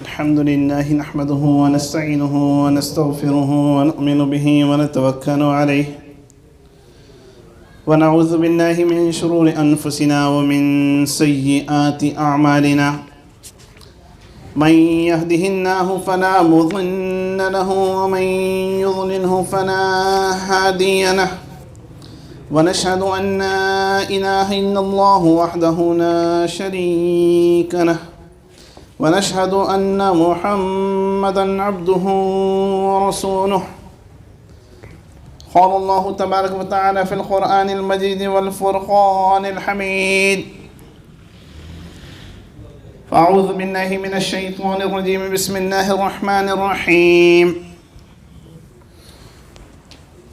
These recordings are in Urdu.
الحمد لله نحمده ونستعينه ونستغفره ونؤمن به ونتوكل عليه ونعوذ بالله من شرور أنفسنا ومن سيئات أعمالنا من يهده الله فلا مضل له ومن يضلله فلا هادي له ونشهد أن لا إله إلا الله وحده لا شريك له ونشهد أن محمدًا عبده ورسوله قال الله تبارك وتعالى في القرآن المجيد والفرقان الحميد فأعوذ بالله من الشيطان الرجيم بسم الله الرحمن الرحيم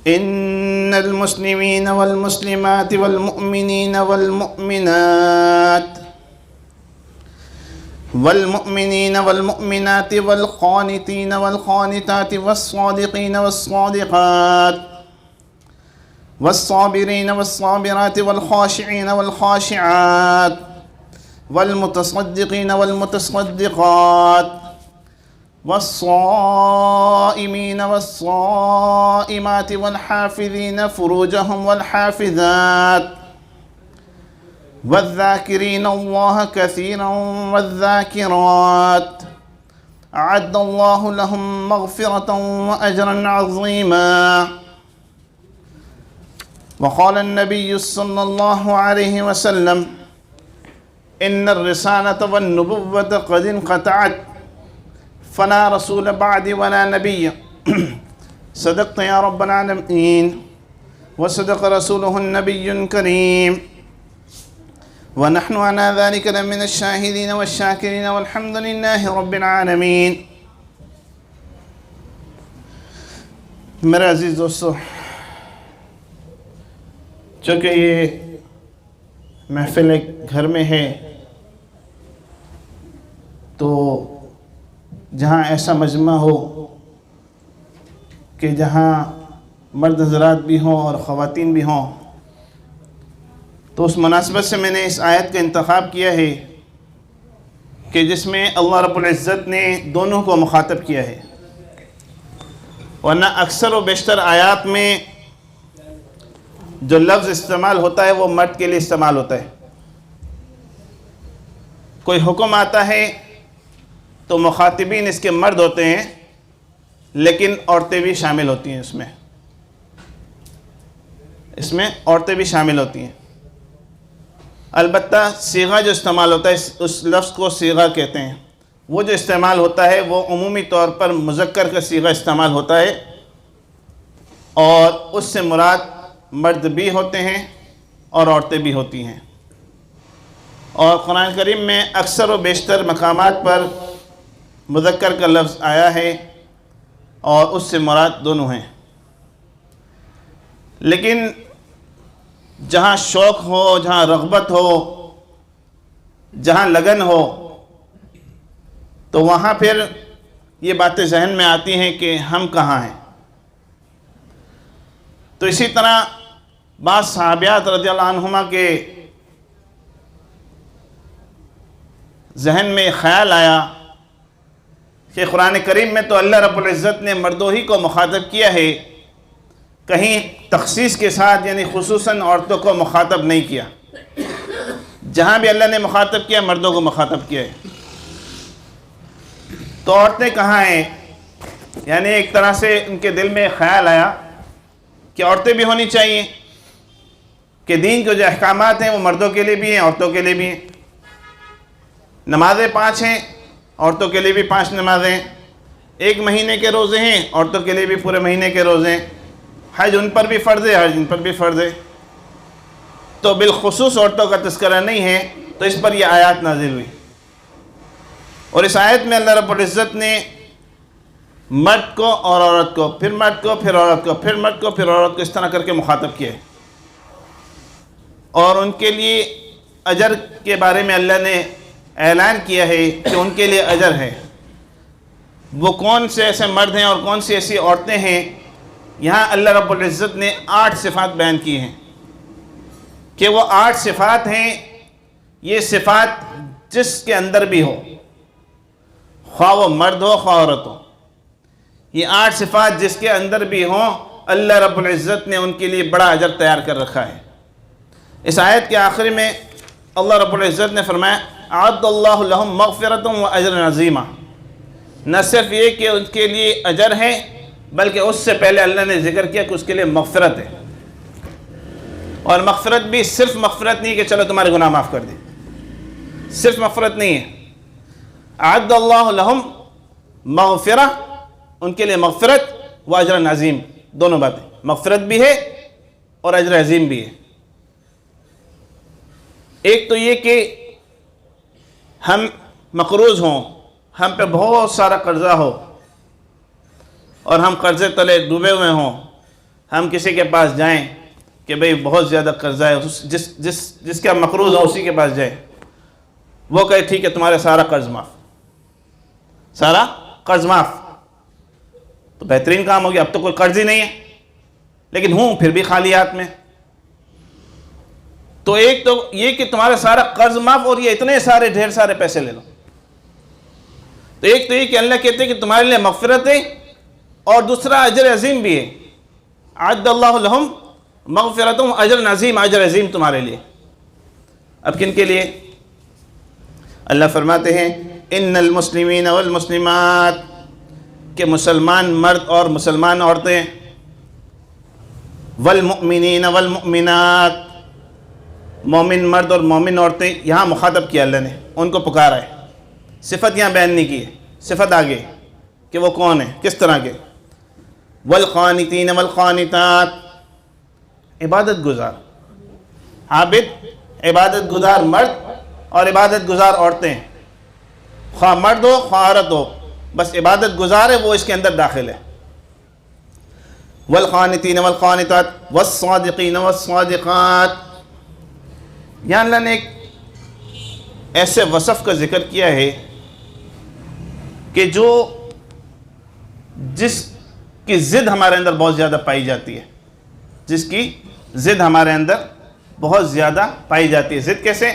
إن المسلمين والمسلمات والمؤمنين والمؤمنات والقانتين والقانتات والصادقين والصادقات والصابرين والصابرات والخاشعين والخاشعات والمتصدقين والمتصدقات والصائمين والصائمات والحافظين فروجهم والحافظات والذاكرين الله كثيرا والذاكرات أعد الله لهم مغفرة وأجرا عظيما وقال النبي صلى الله عليه وسلم إن الرسالة والنبوة قد انقطعت فلا رسول بعد ولا نبي صدقت يا رب العالمين وصدق رسوله النبي الكريم ونحن على ذلك لمن الشاهدين والشاكرين والحمد لله رب العالمين. میرے عزیز دوستو، چونکہ یہ محفل ایک گھر میں ہے تو جہاں ایسا مجمع ہو کہ جہاں مرد حضرات بھی ہوں اور خواتین بھی ہوں، تو اس مناسبت سے میں نے اس آیت کا انتخاب کیا ہے کہ جس میں اللہ رب العزت نے دونوں کو مخاطب کیا ہے، ورنہ اکثر و بیشتر آیات میں جو لفظ استعمال ہوتا ہے وہ مرد کے لیے استعمال ہوتا ہے. کوئی حکم آتا ہے تو مخاطبین اس کے مرد ہوتے ہیں، لیکن عورتیں بھی شامل ہوتی ہیں. اس میں عورتیں بھی شامل ہوتی ہیں. البتہ صیغہ جو استعمال ہوتا ہے، اس لفظ کو صیغہ کہتے ہیں. وہ جو استعمال ہوتا ہے وہ عمومی طور پر مذکر کا صیغہ استعمال ہوتا ہے، اور اس سے مراد مرد بھی ہوتے ہیں اور عورتیں بھی ہوتی ہیں. اور قرآن کریم میں اکثر و بیشتر مقامات پر مذکر کا لفظ آیا ہے اور اس سے مراد دونوں ہیں. لیکن جہاں شوق ہو، جہاں رغبت ہو، جہاں لگن ہو، تو وہاں پھر یہ باتیں ذہن میں آتی ہیں کہ ہم کہاں ہیں. تو اسی طرح بعض صحابیات رضی اللہ عنہما کے ذہن میں خیال آیا کہ قرآن کریم میں تو اللہ رب العزت نے مردوں ہی کو مخاطب کیا ہے، کہیں تخصیص کے ساتھ یعنی خصوصاً عورتوں کو مخاطب نہیں کیا. جہاں بھی اللہ نے مخاطب کیا مردوں کو مخاطب کیا ہے. تو عورتیں کہاں ہیں؟ یعنی ایک طرح سے ان کے دل میں خیال آیا کہ عورتیں بھی ہونی چاہیے، کہ دین کے جو احکامات ہیں وہ مردوں کے لیے بھی ہیں، عورتوں کے لیے بھی ہیں. نمازیں 5 ہیں، عورتوں کے لیے بھی 5 نمازیں. 1 مہینے کے روزے ہیں، عورتوں کے لیے بھی پورے مہینے کے روزے ہیں. حج ان پر بھی فرض ہے، حج ان پر بھی فرض ہے. تو بالخصوص عورتوں کا تذکرہ نہیں ہے، تو اس پر یہ آیات نازل ہوئی. اور اس آیت میں اللہ رب العزت نے مرد کو اور عورت کو، پھر مرد کو، پھر عورت کو، پھر مرد کو، پھر عورت کو، اس طرح کر کے مخاطب کیا ہے. اور ان کے لیے اجر کے بارے میں اللہ نے اعلان کیا ہے کہ ان کے لیے اجر ہے. وہ کون سے ایسے مرد ہیں اور کون سی ایسی عورتیں ہیں؟ یہاں اللہ رب العزت نے 8 صفات بیان کی ہیں کہ وہ 8 صفات ہیں. یہ صفات جس کے اندر بھی ہو، خواہ وہ مرد ہو خواہ عورت ہو. یہ 8 صفات جس کے اندر بھی ہوں اللہ رب العزت نے ان کے لیے بڑا اجر تیار کر رکھا ہے. اس آیت کے آخر میں اللہ رب العزت نے فرمایا اعد اللہ لہم مغفرۃ و اجر عظیمہ. نہ صرف یہ کہ ان کے لیے اجر ہے بلکہ اس سے پہلے اللہ نے ذکر کیا کہ اس کے لیے مغفرت ہے. اور مغفرت بھی صرف مغفرت نہیں کہ چلو تمہارے گناہ معاف کر دی، صرف مغفرت نہیں ہے. اعد اللہ لہم مغفرہ، ان کے لیے مغفرت و اجر عظیم، دونوں باتیں، مغفرت بھی ہے اور اجر عظیم بھی ہے. ایک تو یہ کہ ہم مقروض ہوں، ہم پہ بہت سارا قرضہ ہو اور ہم قرضے تلے ڈوبے ہوئے ہوں، ہم کسی کے پاس جائیں کہ بھئی بہت زیادہ قرضہ ہے، جس کا مقروض ہو اسی کے پاس جائیں، وہ کہے ٹھیک ہے تمہارا سارا قرض معاف، سارا قرض معاف، تو بہترین کام ہو گیا، اب تو کوئی قرض ہی نہیں ہے، لیکن ہوں پھر بھی خالی ہاتھ میں. تو ایک تو یہ کہ تمہارا سارا قرض معاف اور یہ اتنے سارے ڈھیر سارے پیسے لے لو. تو ایک تو یہ کہ اللہ کہتے ہیں کہ تمہارے لیے مغفرت ہے اور دوسرا اجر عظیم بھی ہے. اعد اللہ لہم مغفرۃ و اجر عظیم، اجر عظیم تمہارے لیے. اب کن کے لیے؟ اللہ فرماتے ہیں ان المسلمین والمسلمات، کہ مسلمان مرد اور مسلمان عورتیں، والمؤمنین والمؤمنات، مومن مرد اور مومن عورتیں، یہاں مخاطب کیا اللہ نے، ان کو پکارا ہے. صفت یہاں بیان نہیں کی ہے، صفت آگے کہ وہ کون ہیں، کس طرح کے. والقانتین والقانتات، عبادت گزار، عابد عبادت گزار مرد اور عبادت گزار عورتیں، خواہ مرد ہو خواہ عورت ہو، بس عبادت گزار ہے وہ اس کے اندر داخل ہے. والقانتین والقانتات والصادقین والصادقات، یہاں اللہ نے ایک ایسے وصف کا ذکر کیا ہے کہ جس کی ضد ہمارے اندر بہت زیادہ پائی جاتی ہے، جس کی ضد ہمارے اندر بہت زیادہ پائی جاتی ہے. ضد کیسے؟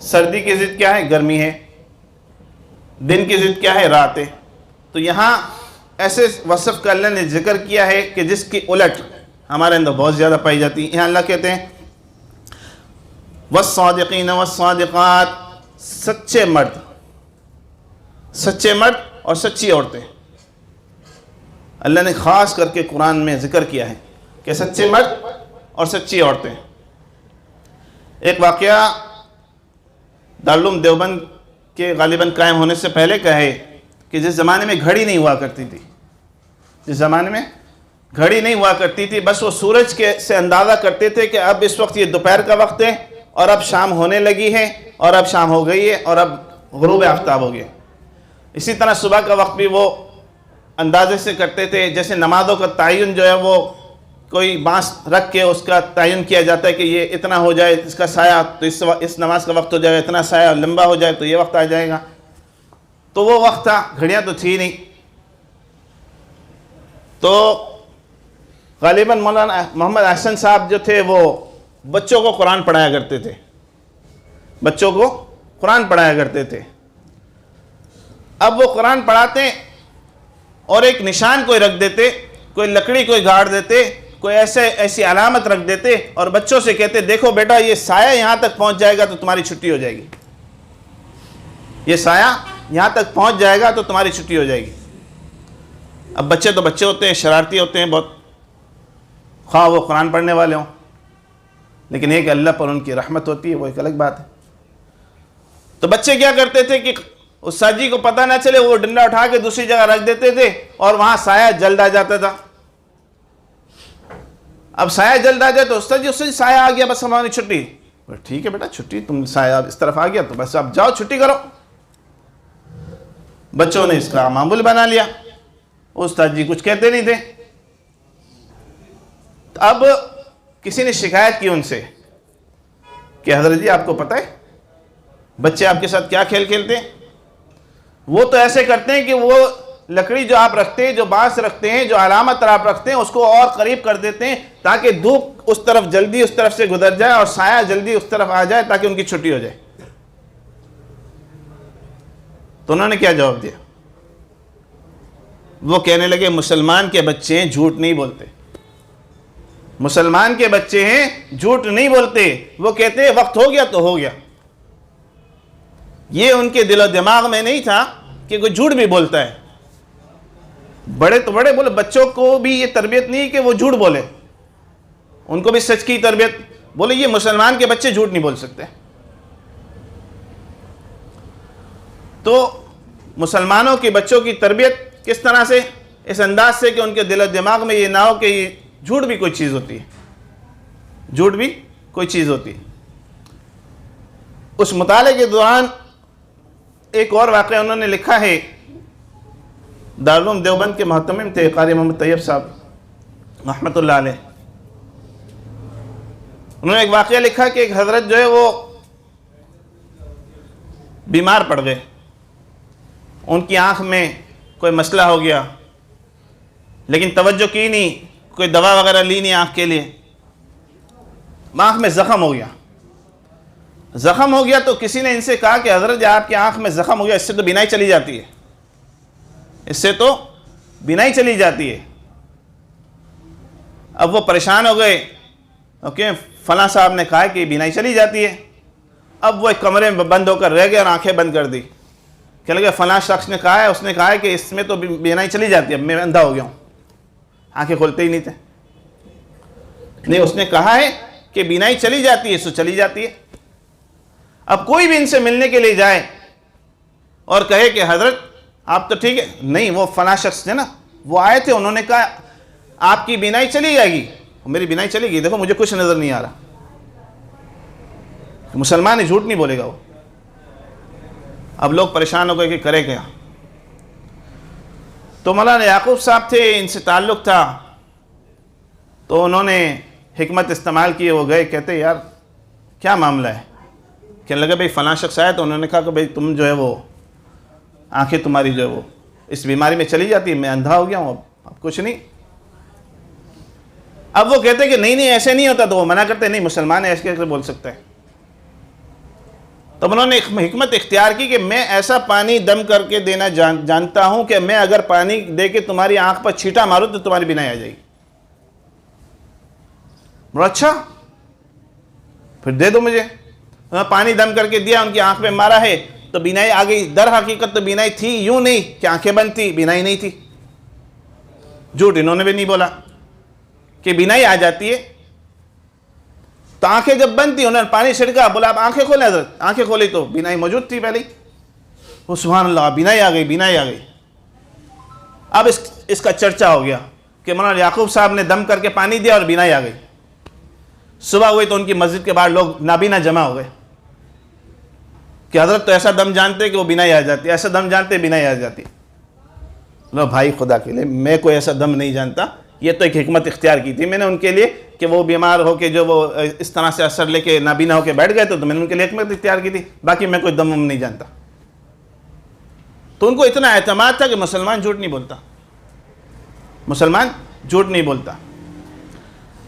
سردی کی ضد کیا ہے؟ گرمی ہے. دن کی ضد کیا ہے؟ رات ہے. تو یہاں ایسے وصف کا اللہ نے ذکر کیا ہے کہ جس کی الٹ ہمارے اندر بہت زیادہ پائی جاتی ہے. یہاں اللہ کہتے ہیں والصادقین والصادقات، سچے مرد، سچے مرد اور سچی عورتیں. اللہ نے خاص کر کے قرآن میں ذکر کیا ہے کہ سچے مرد اور سچی عورتیں. ایک واقعہ دارالعلوم دیوبند کے غالباً قائم ہونے سے پہلے کا ہے کہ جس زمانے میں گھڑی نہیں ہوا کرتی تھی، جس زمانے میں گھڑی نہیں ہوا کرتی تھی، بس وہ سورج سے اندازہ کرتے تھے کہ اب اس وقت یہ دوپہر کا وقت ہے اور اب شام ہونے لگی ہے اور اب شام ہو گئی ہے اور اب غروب آفتاب ہو گیا. اسی طرح صبح کا وقت بھی وہ اندازے سے کرتے تھے، جیسے نمازوں کا تعین جو ہے وہ کوئی بانس رکھ کے اس کا تعین کیا جاتا ہے کہ یہ اتنا ہو جائے اس کا سایہ تو اس نماز کا وقت ہو جائے گا، اتنا سایہ لمبا ہو جائے تو یہ وقت آ جائے گا. تو وہ وقت تھا، گھڑیاں تو تھی نہیں. تو غالباً مولانا محمد احسن صاحب جو تھے وہ بچوں کو قرآن پڑھایا کرتے تھے، بچوں کو قرآن پڑھایا کرتے تھے. اب وہ قرآن پڑھاتے اور ایک نشان کوئی رکھ دیتے، کوئی لکڑی کوئی گاڑ دیتے، کوئی ایسی علامت رکھ دیتے اور بچوں سے کہتے دیکھو بیٹا یہ سایہ یہاں تک پہنچ جائے گا تو تمہاری چھٹی ہو جائے گی، یہ سایہ یہاں تک پہنچ جائے گا تو تمہاری چھٹی ہو جائے گی. اب بچے تو بچے ہوتے ہیں، شرارتی ہوتے ہیں بہت، خواہ وہ قرآن پڑھنے والے ہوں، لیکن ایک اللہ پر ان کی رحمت ہوتی ہے وہ ایک الگ بات ہے. تو بچے کیا کرتے تھے کہ استاد جی کو پتہ نہ چلے وہ ڈنڈا اٹھا کے دوسری جگہ رکھ دیتے تھے اور وہاں سایہ جلد آ جاتا تھا. اب سایہ جلد آ جائے تو استاد جی سایہ آ گیا بس ہماری چھٹی. ٹھیک ہے بیٹا چھٹی، تم سایہ اس طرف آ گیا تو بس اب جاؤ چھٹی کرو. بچوں نے اس کا معمول بنا لیا، استاد جی کچھ کہتے نہیں تھے. اب کسی نے شکایت کی ان سے کہ حضرت جی آپ کو پتہ ہے بچے آپ کے ساتھ کیا کھیل کھیلتے ہیں؟ وہ تو ایسے کرتے ہیں کہ وہ لکڑی جو آپ رکھتے ہیں، جو بانس رکھتے ہیں، جو علامت آپ رکھتے ہیں اس کو اور قریب کر دیتے ہیں تاکہ دھوپ اس طرف جلدی اس طرف سے گزر جائے اور سایہ جلدی اس طرف آ جائے تاکہ ان کی چھٹی ہو جائے. تو انہوں نے کیا جواب دیا؟ وہ کہنے لگے مسلمان کے بچے ہیں جھوٹ نہیں بولتے، مسلمان کے بچے ہیں جھوٹ نہیں بولتے، وہ کہتے ہیں وقت ہو گیا تو ہو گیا۔ یہ ان کے دل و دماغ میں نہیں تھا کہ کوئی جھوٹ بھی بولتا ہے۔ بڑے تو بڑے بولے، بچوں کو بھی یہ تربیت نہیں کہ وہ جھوٹ بولے، ان کو بھی سچ کی تربیت، بولے یہ مسلمان کے بچے جھوٹ نہیں بول سکتے۔ تو مسلمانوں کے بچوں کی تربیت کس طرح سے؟ اس انداز سے کہ ان کے دل و دماغ میں یہ نہ ہو کہ یہ جھوٹ بھی کوئی چیز ہوتی ہے، جھوٹ بھی کوئی چیز ہوتی ہے۔ اس مطالعے کے دوران ایک اور واقعہ انہوں نے لکھا ہے، دارالعلوم دیوبند کے محتمم تھے قاری محمد طیب صاحب رحمۃ اللہ علیہ، انہوں نے ایک واقعہ لکھا کہ ایک حضرت جو ہے وہ بیمار پڑ گئے، ان کی آنکھ میں کوئی مسئلہ ہو گیا، لیکن توجہ کی نہیں، کوئی دوا وغیرہ لی نہیں آنکھ کے لیے، آنکھ میں زخم ہو گیا۔ زخم ہو گیا تو کسی نے ان سے کہا کہ حضرت آپ کی آنکھ میں زخم ہو گیا، اس سے تو بینائی چلی جاتی ہے، اس سے تو بینائی چلی جاتی ہے۔ اب وہ پریشان ہو گئے، اوکے فلاں صاحب نے کہا کہ بینائی چلی جاتی ہے۔ اب وہ ایک کمرے میں بند ہو کر رہ گئے اور آنکھیں بند کر دی، کہ لگے فلاں شخص نے کہا ہے، اس نے کہا ہے کہ اس میں تو بینائی چلی جاتی ہے، اب میں اندھا ہو گیا ہوں، آنکھیں کھولتے ہی نہیں تھے۔ نہیں، اس نے کہا ہے کہ بینائی چلی جاتی ہے، سو چلی جاتی ہے۔ اب کوئی بھی ان سے ملنے کے لیے جائے اور کہے کہ حضرت آپ تو ٹھیک ہے، نہیں وہ فلاں شخص تھے نا، وہ آئے تھے، انہوں نے کہا آپ کی بینائی چلی جائے گی، میری بینائی چلی گئی، دیکھو مجھے کچھ نظر نہیں آ رہا۔ مسلمان جھوٹ نہیں بولے گا وہ۔ اب لوگ پریشان ہو گئے کہ کرے کیا؟ تو مولانا یعقوب صاحب تھے، ان سے تعلق تھا، تو انہوں نے حکمت استعمال کی، وہ گئے، کہتے یار کیا معاملہ ہے؟ کہنے لگا بھئی فلاں شخص آیا، تو انہوں نے کہا کہ بھئی تم جو ہے وہ آنکھیں تمہاری جو ہے وہ اس بیماری میں چلی جاتی ہے، میں اندھا ہو گیا ہوں، اب کچھ نہیں۔ اب وہ کہتے کہ نہیں ایسے نہیں ہوتا، تو وہ منع کرتے نہیں مسلمان ہے، ایسے کیسے بول سکتا ہے؟ تب انہوں نے ایک حکمت اختیار کی کہ میں ایسا پانی دم کر کے دینا جانتا ہوں کہ میں اگر پانی دے کے تمہاری آنکھ پر چھینٹا ماروں تو تمہاری بینائی آ جائے گی۔ بڑا اچھا، پھر دے دو مجھے۔ پانی دم کر کے دیا، ان کی آنکھ میں مارا ہے تو بینائی آ گئی۔ در حقیقت تو بینائی تھی یوں نہیں کہ آنکھیں بند تھی، بینائی نہیں تھی۔ جھوٹ انہوں نے بھی نہیں بولا کہ بینائی آ جاتی ہے۔ تو آنکھیں جب بند تھی، انہوں نے پانی چھڑکا، بولا اب آنکھیں کھولیں حضرت، آنکھیں کھولی تو بینائی موجود تھی پہلے ہی۔ وہ سبحان اللہ، بینائی آ گئی، بینائی آ گئی۔ اب اس کا چرچا ہو گیا کہ مولانا یعقوب صاحب نے دم کر کے پانی دیا اور بینائی آ گئی۔ صبح ہوئی تو ان کی مسجد کے باہر لوگ نابینا جمع ہو گئے کہ حضرت تو ایسا دم جانتے کہ وہ بینائی آ جاتی، ایسا دم جانتے بینائی آ جاتی۔ لو بھائی خدا کے لیے، میں کوئی ایسا دم نہیں جانتا، یہ تو ایک حکمت اختیار کی تھی میں نے ان کے لیے کہ وہ بیمار ہو کے جو وہ اس طرح سے اثر لے کے نابینا ہو کے بیٹھ گئے تو میں نے ان کے لیے حکمت اختیار کی تھی، باقی میں کوئی دم نہیں جانتا۔ تو ان کو اتنا اعتماد تھا کہ مسلمان جھوٹ نہیں بولتا، مسلمان جھوٹ نہیں بولتا۔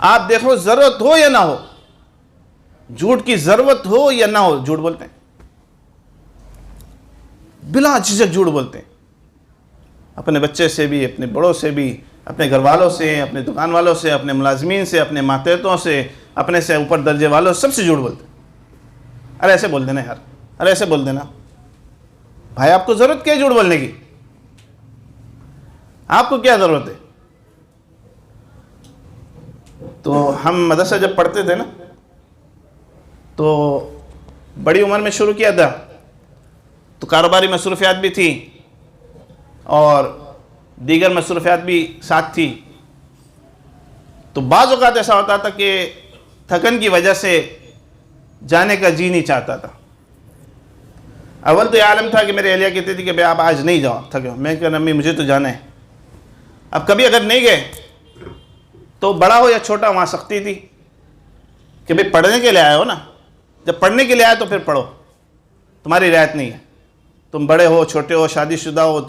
آپ دیکھو ضرورت ہو یا نہ ہو، جھوٹ کی ضرورت ہو یا نہ ہو، جھوٹ بولتے ہیں، بلا جھجک جھوٹ بولتے ہیں، اپنے بچے سے بھی، اپنے بڑوں سے بھی، اپنے گھر والوں سے، اپنے دکان والوں سے، اپنے ملازمین سے، اپنے ماتحتوں سے، اپنے سے اوپر درجے والوں، سب سے جھوٹ بولتے ہیں۔ ارے ایسے بول دینا یار، ارے ایسے بول دینا۔ بھائی آپ کو ضرورت کیا ہے جھوٹ بولنے کی؟ آپ کو کیا ضرورت ہے؟ تو ہم مدرسہ جب پڑھتے تھے نا تو بڑی عمر میں شروع کیا تھا، تو کاروباری مصروفیات بھی تھی اور دیگر مصروفیات بھی ساتھ تھی، تو بعض اوقات ایسا ہوتا تھا کہ تھکن کی وجہ سے جانے کا جی نہیں چاہتا تھا۔ اول تو یہ عالم تھا کہ میرے اہلیہ کہتی تھی کہ بھئی آپ آج نہیں جاؤ، تھکے ہو۔ میں کہا امی مجھے تو جانا ہے۔ اب کبھی اگر نہیں گئے تو بڑا ہو یا چھوٹا وہاں سختی تھی کہ بھئی پڑھنے کے لیے آئے ہو نا، جب پڑھنے کے لیے آئے تو پھر پڑھو، تمہاری رعایت نہیں ہے، تم بڑے ہو چھوٹے ہو شادی شدہ ہو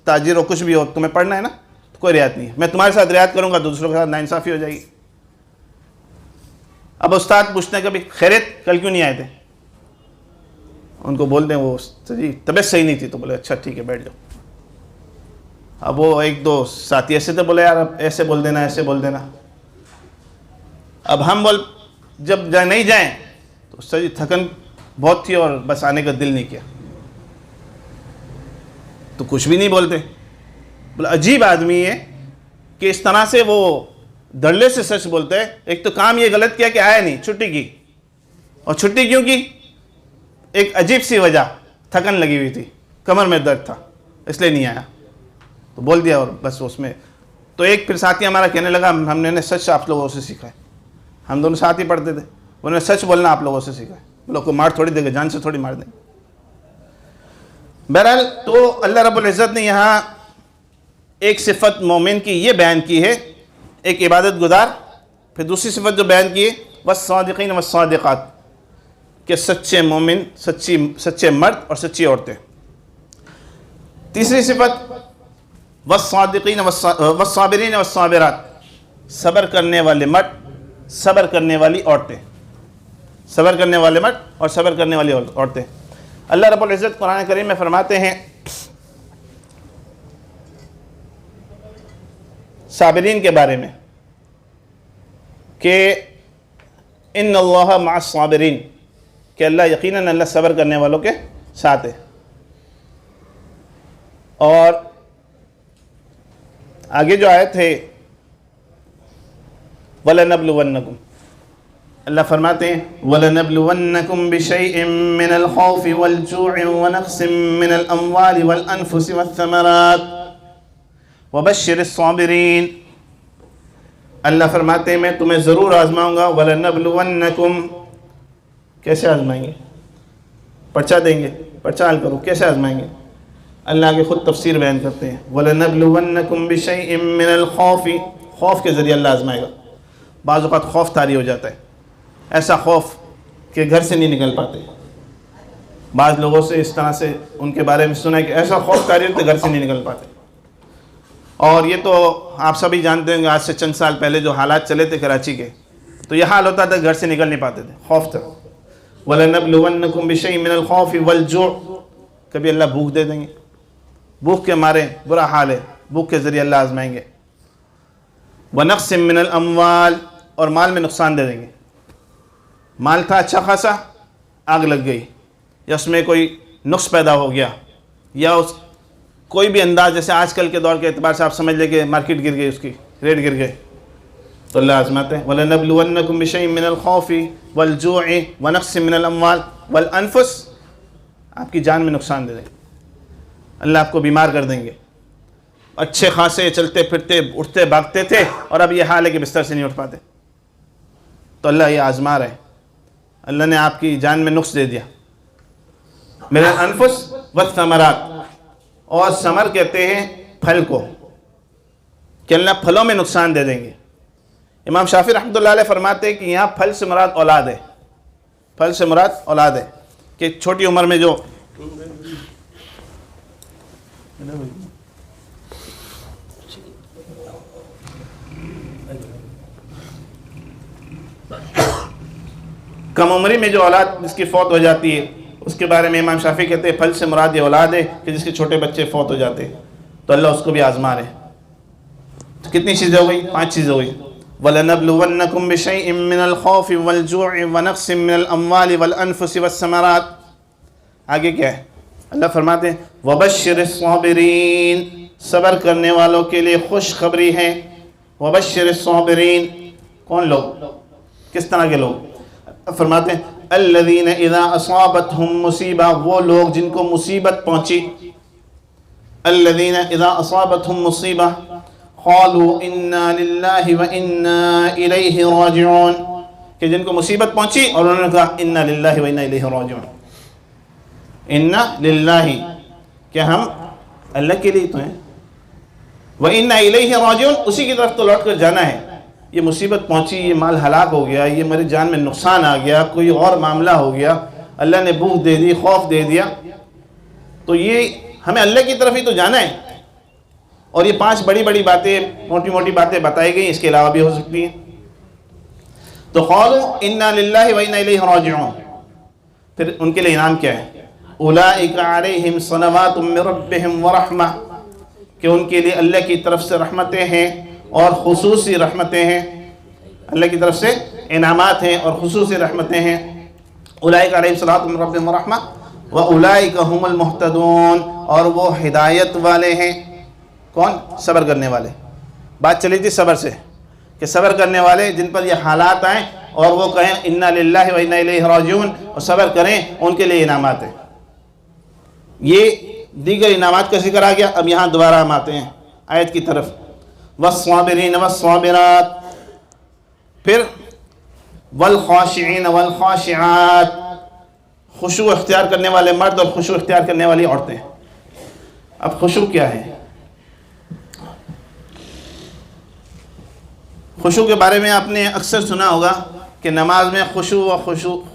تاجر ہو کچھ بھی ہو، تمہیں پڑھنا ہے نا، تو کوئی رعایت نہیں ہے، میں تمہارے ساتھ رعایت کروں گا دوسروں کے ساتھ ناانصافی ہو جائے گی۔ اب استاد پوچھتے ہیں کبھی خیریت کل کیوں نہیں آئے تھے؟ ان کو بول دیں وہ جی طبیعت صحیح نہیں تھی، تو بولے اچھا ٹھیک ہے بیٹھ جاؤ. اب وہ ایک دو ساتھی ایسے تھے، بولے یار اب ایسے بول دینا ایسے بول دینا. اب ہم جب نہیں جائیں تو سر جی تھکن بہت تھی اور بس آنے کا دل نہیں کیا، تو کچھ بھی نہیں بولتے. بولے عجیب آدمی ہے کہ اس طرح سے وہ دھڑلے سے سچ بولتے ہیں. ایک تو کام یہ غلط کیا کہ آیا نہیں، چھٹی کی. اور چھٹی کیوں کی؟ ایک عجیب سی وجہ، تھکن لگی ہوئی تھی، کمر میں درد تھا اس لیے نہیں آیا، تو بول دیا اور بس اس میں. تو ایک پھر ساتھی ہمارا کہنے لگا ہم نے سچ آپ لوگوں سے سیکھا ہے. ہم دونوں ساتھ ہی پڑھتے تھے. انہوں نے سچ بولنا آپ لوگوں سے سیکھا ہے. لوگ کو مار تھوڑی دے گا، جان سے تھوڑی مار دیں. بہرحال تو اللہ رب العزت نے یہاں ایک صفت مومن کی یہ بیان کی ہے، ایک عبادت گزار. پھر دوسری صفت جو بیان کی ہے والصادقین والصادقات، کہ سچے مومن، سچے مرد اور سچی عورتیں. تیسری صفت والصادقین والصابرین والصابرات، صبر کرنے والے مرد، صبر کرنے والی عورتیں. صبر کرنے والے مرد اور صبر کرنے والی عورتیں. اللہ رب العزت قرآن کریم میں فرماتے ہیں صابرین کے بارے میں کہ ان اللہ مع الصابرین، کہ اللہ یقیناً اللہ صبر کرنے والوں کے ساتھ ہے. اور آگے جو آیت ہے وَلَنَبْلُوَنَّكُمْ، اللہ فرماتے ہیں وَلَنَبْلُوَنَّكُمْ بِشَيْءٍ مِّنَ الْخَوْفِ وَالْجُوعِ وَنَقْصٍ مِّنَ الْأَمْوَالِ وَالْأَنفُسِ وَالثَّمَرَاتِ وَبَشِّرِ الصَّابِرِينَ. اللہ فرماتے ہیں میں تمہیں ضرور آزماؤں گا. وَلَنَبْلُوَنَّكُمْ، کیسے آزمائیں گے؟ پرچہ دیں گے، پرچہ حل کرو، کیسے آزمائیں گے؟ اللہ کے خود تفسیر بیان کرتے ہیں وَلَنَبْلُوَنَّكُمْ بِشَيْءٍ مِّنَ الْخَوْفِ، خوف کے ذریعے اللہ آزمائے گا. بعض اوقات خوف طاری ہو جاتا ہے، ایسا خوف کہ گھر سے نہیں نکل پاتے. بعض لوگوں سے اس طرح سے ان کے بارے میں سنا ہے کہ ایسا خوف طاری ہوتا ہے گھر سے نہیں نکل پاتے. اور یہ تو آپ سبھی جانتے ہیں کہ آج سے چند سال پہلے جو حالات چلے تھے کراچی کے، تو یہ حال ہوتا تھا گھر سے نکل نہیں پاتے تھے، خوف تھا. وَلَنَبْلُوَنَّكُمْ بِشَيْءٍ مِّنَ الْخَوْفِ وَالْجُوعِ، کبھی اللہ بھوک دے دیں گے، بھوک کے مارے برا حال ہے، بھوک کے ذریعے اللہ آزمائیں گے. وَنَقْصٍ مِّنَ الْأَمْوَالِ، اور مال میں نقصان دے دیں گے. مال تھا اچھا خاصا، آگ لگ گئی، یا اس میں کوئی نقص پیدا ہو گیا، یا اس کوئی بھی انداز، جیسے آج کل کے دور کے اعتبار سے آپ سمجھ لیں کہ مارکیٹ گر گئی، اس کی ریٹ گر گئے، تو اللہ آزماتے ہیں. وَلَنَبْلُوَنَّكُمْ بِشَيْءٍ مِّنَ الْخَوْفِ وَالْجُوعِ وَنَقْصٍ مِّنَ الْأَمْوَالِ وَالْأَنفُسِ، آپ کی جان میں نقصان دے دیں گے، اللہ آپ کو بیمار کر دیں گے. اچھے خاصے چلتے پھرتے اٹھتے بھاگتے تھے اور اب یہ حال ہے کہ بستر سے نہیں اٹھ پاتے. تو اللہ یہ آزما رہے، اللہ نے آپ کی جان میں نقص دے دیا. مِنَ الْأَنفُسِ وَالثَّمَرَاتِ، اور ثمر کہتے ہیں پھل کو، کہ اللہ پھلوں میں نقصان دے دیں گے. امام شافعی رحمۃ اللہ علیہ فرماتے ہیں کہ یہاں پھل سے مراد اولاد ہے. پھل سے مراد اولاد ہے، کہ چھوٹی عمر میں جو کم عمری میں جو اولاد جس کی فوت ہو جاتی ہے، اس کے بارے میں امام شافعی کہتے ہیں پھل سے مراد یہ اولاد ہے کہ جس کے چھوٹے بچے فوت ہو جاتے ہیں، تو اللہ اس کو بھی آزما رہے. تو کتنی چیزیں ہو گئی؟ 5 چیزیں ہو گئی. وَلَنَبْلُوَنَّكُمْ بِشَيْءٍ مِّنَ الْخَوْفِ وَالْجُوعِ وَنَقْصٍ مِّنَ الْأَمْوَالِ وَالْأَنفُسِ وَالثَّمَرَاتِ. آگے کیا ہے؟ اللہ فرماتے ہیں وَبَشِّرِ الصَّابِرِينَ، صبر کرنے والوں کے لیے خوشخبری ہے. وَبَشِّرِ الصَّابِرِينَ، کون لوگ؟ کس طرح کے لوگ؟ فرماتے ہیں الذین اذا اصابتہم مصیبہ، وہ لوگ جن کو مصیبت پہنچی. الذین اذا اصابتہم مصیبہ قالوا انا للہ وانا الیہ راجعون، کہ جن کو مصیبت پہنچی اور انہوں نے کہا انا للہ وانا الیہ راجعون. انا للہ، کہ ہم اللہ کے لیے تو ہیں، وانا الیہ راجعون، اسی کی طرف تو لوٹ کر جانا ہے. یہ مصیبت پہنچی، یہ مال ہلاک ہو گیا، یہ میری جان میں نقصان آ گیا، کوئی اور معاملہ ہو گیا، اللہ نے بھوک دے دی، خوف دے دیا، تو یہ ہمیں اللہ کی طرف ہی تو جانا ہے. اور یہ 5 بڑی بڑی باتیں، موٹی موٹی باتیں بتائی گئی، اس کے علاوہ بھی ہو سکتی ہیں. تو قالوا انا للہ وانا الیہ راجعون، پھر ان کے لیے انعام کیا ہے؟ اولئک علیہم صلوات من ربہم ورحمہ، کہ ان کے لیے اللہ کی طرف سے رحمتیں ہیں اور خصوصی رحمتیں ہیں، اللہ کی طرف سے انعامات ہیں اور خصوصی رحمتیں ہیں۔ اولئک علیہم صلوات من ربہم ورحمہ واولئک هم المہتدون، اور وہ ہدایت والے ہیں۔ کون؟ صبر کرنے والے۔ بات چلی تھی صبر سے، کہ صبر کرنے والے جن پر یہ حالات آئیں اور وہ کہیں انا للہ و انا الیہ راجعون، اور صبر کریں، ان کے لیے انعامات ہیں۔ یہ دیگر انعامات کا ذکر آ گیا۔ اب یہاں دوبارہ ہم آتے ہیں آیت کی طرف، والصابرین والصابرات، پھر والخاشعین والخاشعات، خشوع اختیار کرنے والے مرد اور خشوع اختیار کرنے والی عورتیں۔ اب خشوع کیا ہے؟ خشوع کے بارے میں آپ نے اکثر سنا ہوگا کہ نماز میں خشوع و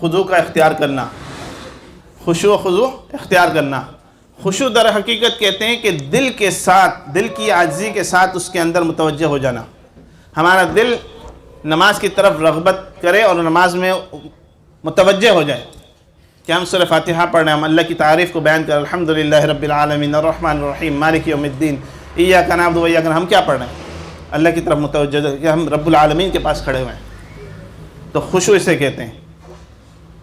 خضوع کا اختیار کرنا، خشوع و خضوع اختیار کرنا۔ خشوع در حقیقت کہتے ہیں کہ دل کے ساتھ، دل کی عاجزی کے ساتھ اس کے اندر متوجہ ہو جانا، ہمارا دل نماز کی طرف رغبت کرے اور نماز میں متوجہ ہو جائے کہ ہم سورہ فاتحہ پڑھ رہے ہیں، ہم اللہ کی تعریف کو بیان کر الحمدللہ رب العالمین الرحمن الرحیم مالک یوم الدین ایاک نعبد و ایاک، ہم کیا پڑھ رہے ہیں؟ اللہ کی طرف متوجہ کہ ہم رب العالمین کے پاس کھڑے ہوئے ہیں، تو خشوع اسے کہتے ہیں۔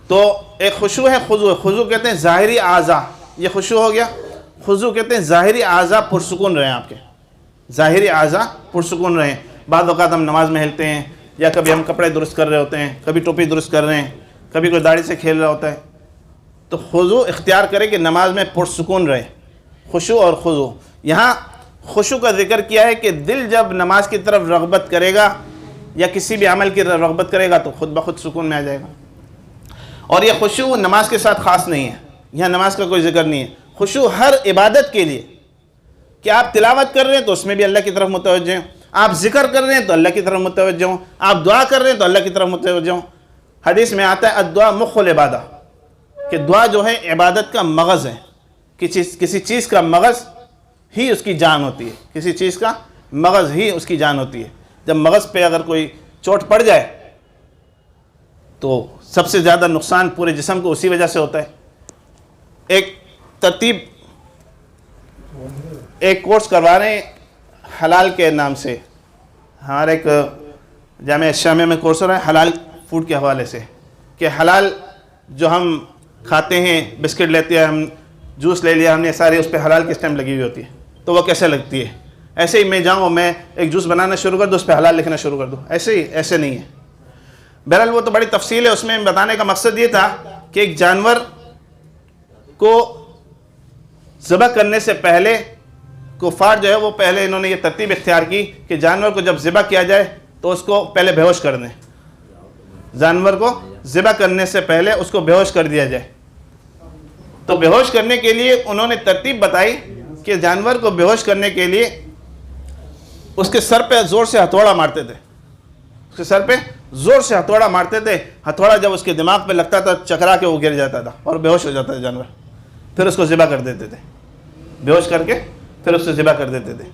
تو ایک خشوع ہے خضوع، خضوع کہتے ہیں ظاہری اعضاء، یہ خشوع ہو گیا۔ خضوع کہتے ہیں ظاہری اعضاء پرسکون رہیں، آپ کے ظاہری اعضاء پرسکون رہیں۔ بعض اوقات ہم نماز میں ہلتے ہیں، یا کبھی ہم کپڑے درست کر رہے ہوتے ہیں، کبھی ٹوپی درست کر رہے ہیں، کبھی کوئی داڑھی سے کھیل رہا ہوتا ہے، تو خضوع اختیار کرے کہ نماز میں پرسکون رہے، خشوع اور خضوع۔ یہاں خشوع کا ذکر کیا ہے کہ دل جب نماز کی طرف رغبت کرے گا یا کسی بھی عمل کی رغبت کرے گا تو خود بخود سکون میں آ جائے گا۔ اور یہ خشوع نماز کے ساتھ خاص نہیں ہے، یہاں نماز کا کوئی ذکر نہیں ہے۔ خشوع ہر عبادت کے لیے، کہ آپ تلاوت کر رہے ہیں تو اس میں بھی اللہ کی طرف متوجہ ہیں، آپ ذکر کر رہے ہیں تو اللہ کی طرف متوجہ ہوں، آپ دعا کر رہے ہیں تو اللہ کی طرف متوجہ ہوں۔ حدیث میں آتا ہے الدعاء مخ العبادہ، کہ دعا جو ہے عبادت کا مغز ہے، کسی چیز کا مغز ہی اس کی جان ہوتی ہے، کسی چیز کا مغز ہی اس کی جان ہوتی ہے۔ جب مغز پہ اگر کوئی چوٹ پڑ جائے تو سب سے زیادہ نقصان پورے جسم کو اسی وجہ سے ہوتا ہے۔ ایک ترتیب، ایک کورس کروا رہے ہیں حلال کے نام سے، ہمارے ایک جامعہ اسلامیہ میں کورس ہو رہا ہے حلال فوڈ کے حوالے سے، کہ حلال جو ہم کھاتے ہیں، بسکٹ لیتے ہیں ہم، جوس لے لیا ہم نے، ساری اس پہ حلال کی اسٹیمپ لگی ہوئی ہوتی ہے، تو وہ کیسے لگتی ہے؟ ایسے ہی میں جاؤں اور میں ایک جوس بنانا شروع کر دوں، اس پہ حلال لکھنا شروع کر دوں، ایسے ہی؟ ایسے نہیں ہے۔ بہرحال وہ تو بڑی تفصیل ہے، اس میں بتانے کا مقصد یہ تھا کہ ایک جانور کو ذبح کرنے سے پہلے کفار جو ہے وہ پہلے انہوں نے یہ ترتیب اختیار کی کہ جانور کو جب ذبح کیا جائے تو اس کو پہلے بے ہوش کر دیں، جانور کو ذبح کرنے سے پہلے اس کو بے ہوش کر دیا جائے۔ تو بے ہوش کرنے کے لیے انہوں نے ترتیب بتائی کہ جانور کو بے ہوش کرنے کے لیے اس کے سر پہ زور سے ہتھوڑا مارتے تھے، اس کے سر پہ زور سے ہتھوڑا مارتے تھے، ہتھوڑا جب اس کے دماغ پہ لگتا تھا چکرا کے وہ گر جاتا تھا اور بے ہوش ہو جاتا تھا جانور، پھر اس کو ذبح کر دیتے تھے، بے ہوش کر کے پھر اس سے ذبح کر دیتے تھے۔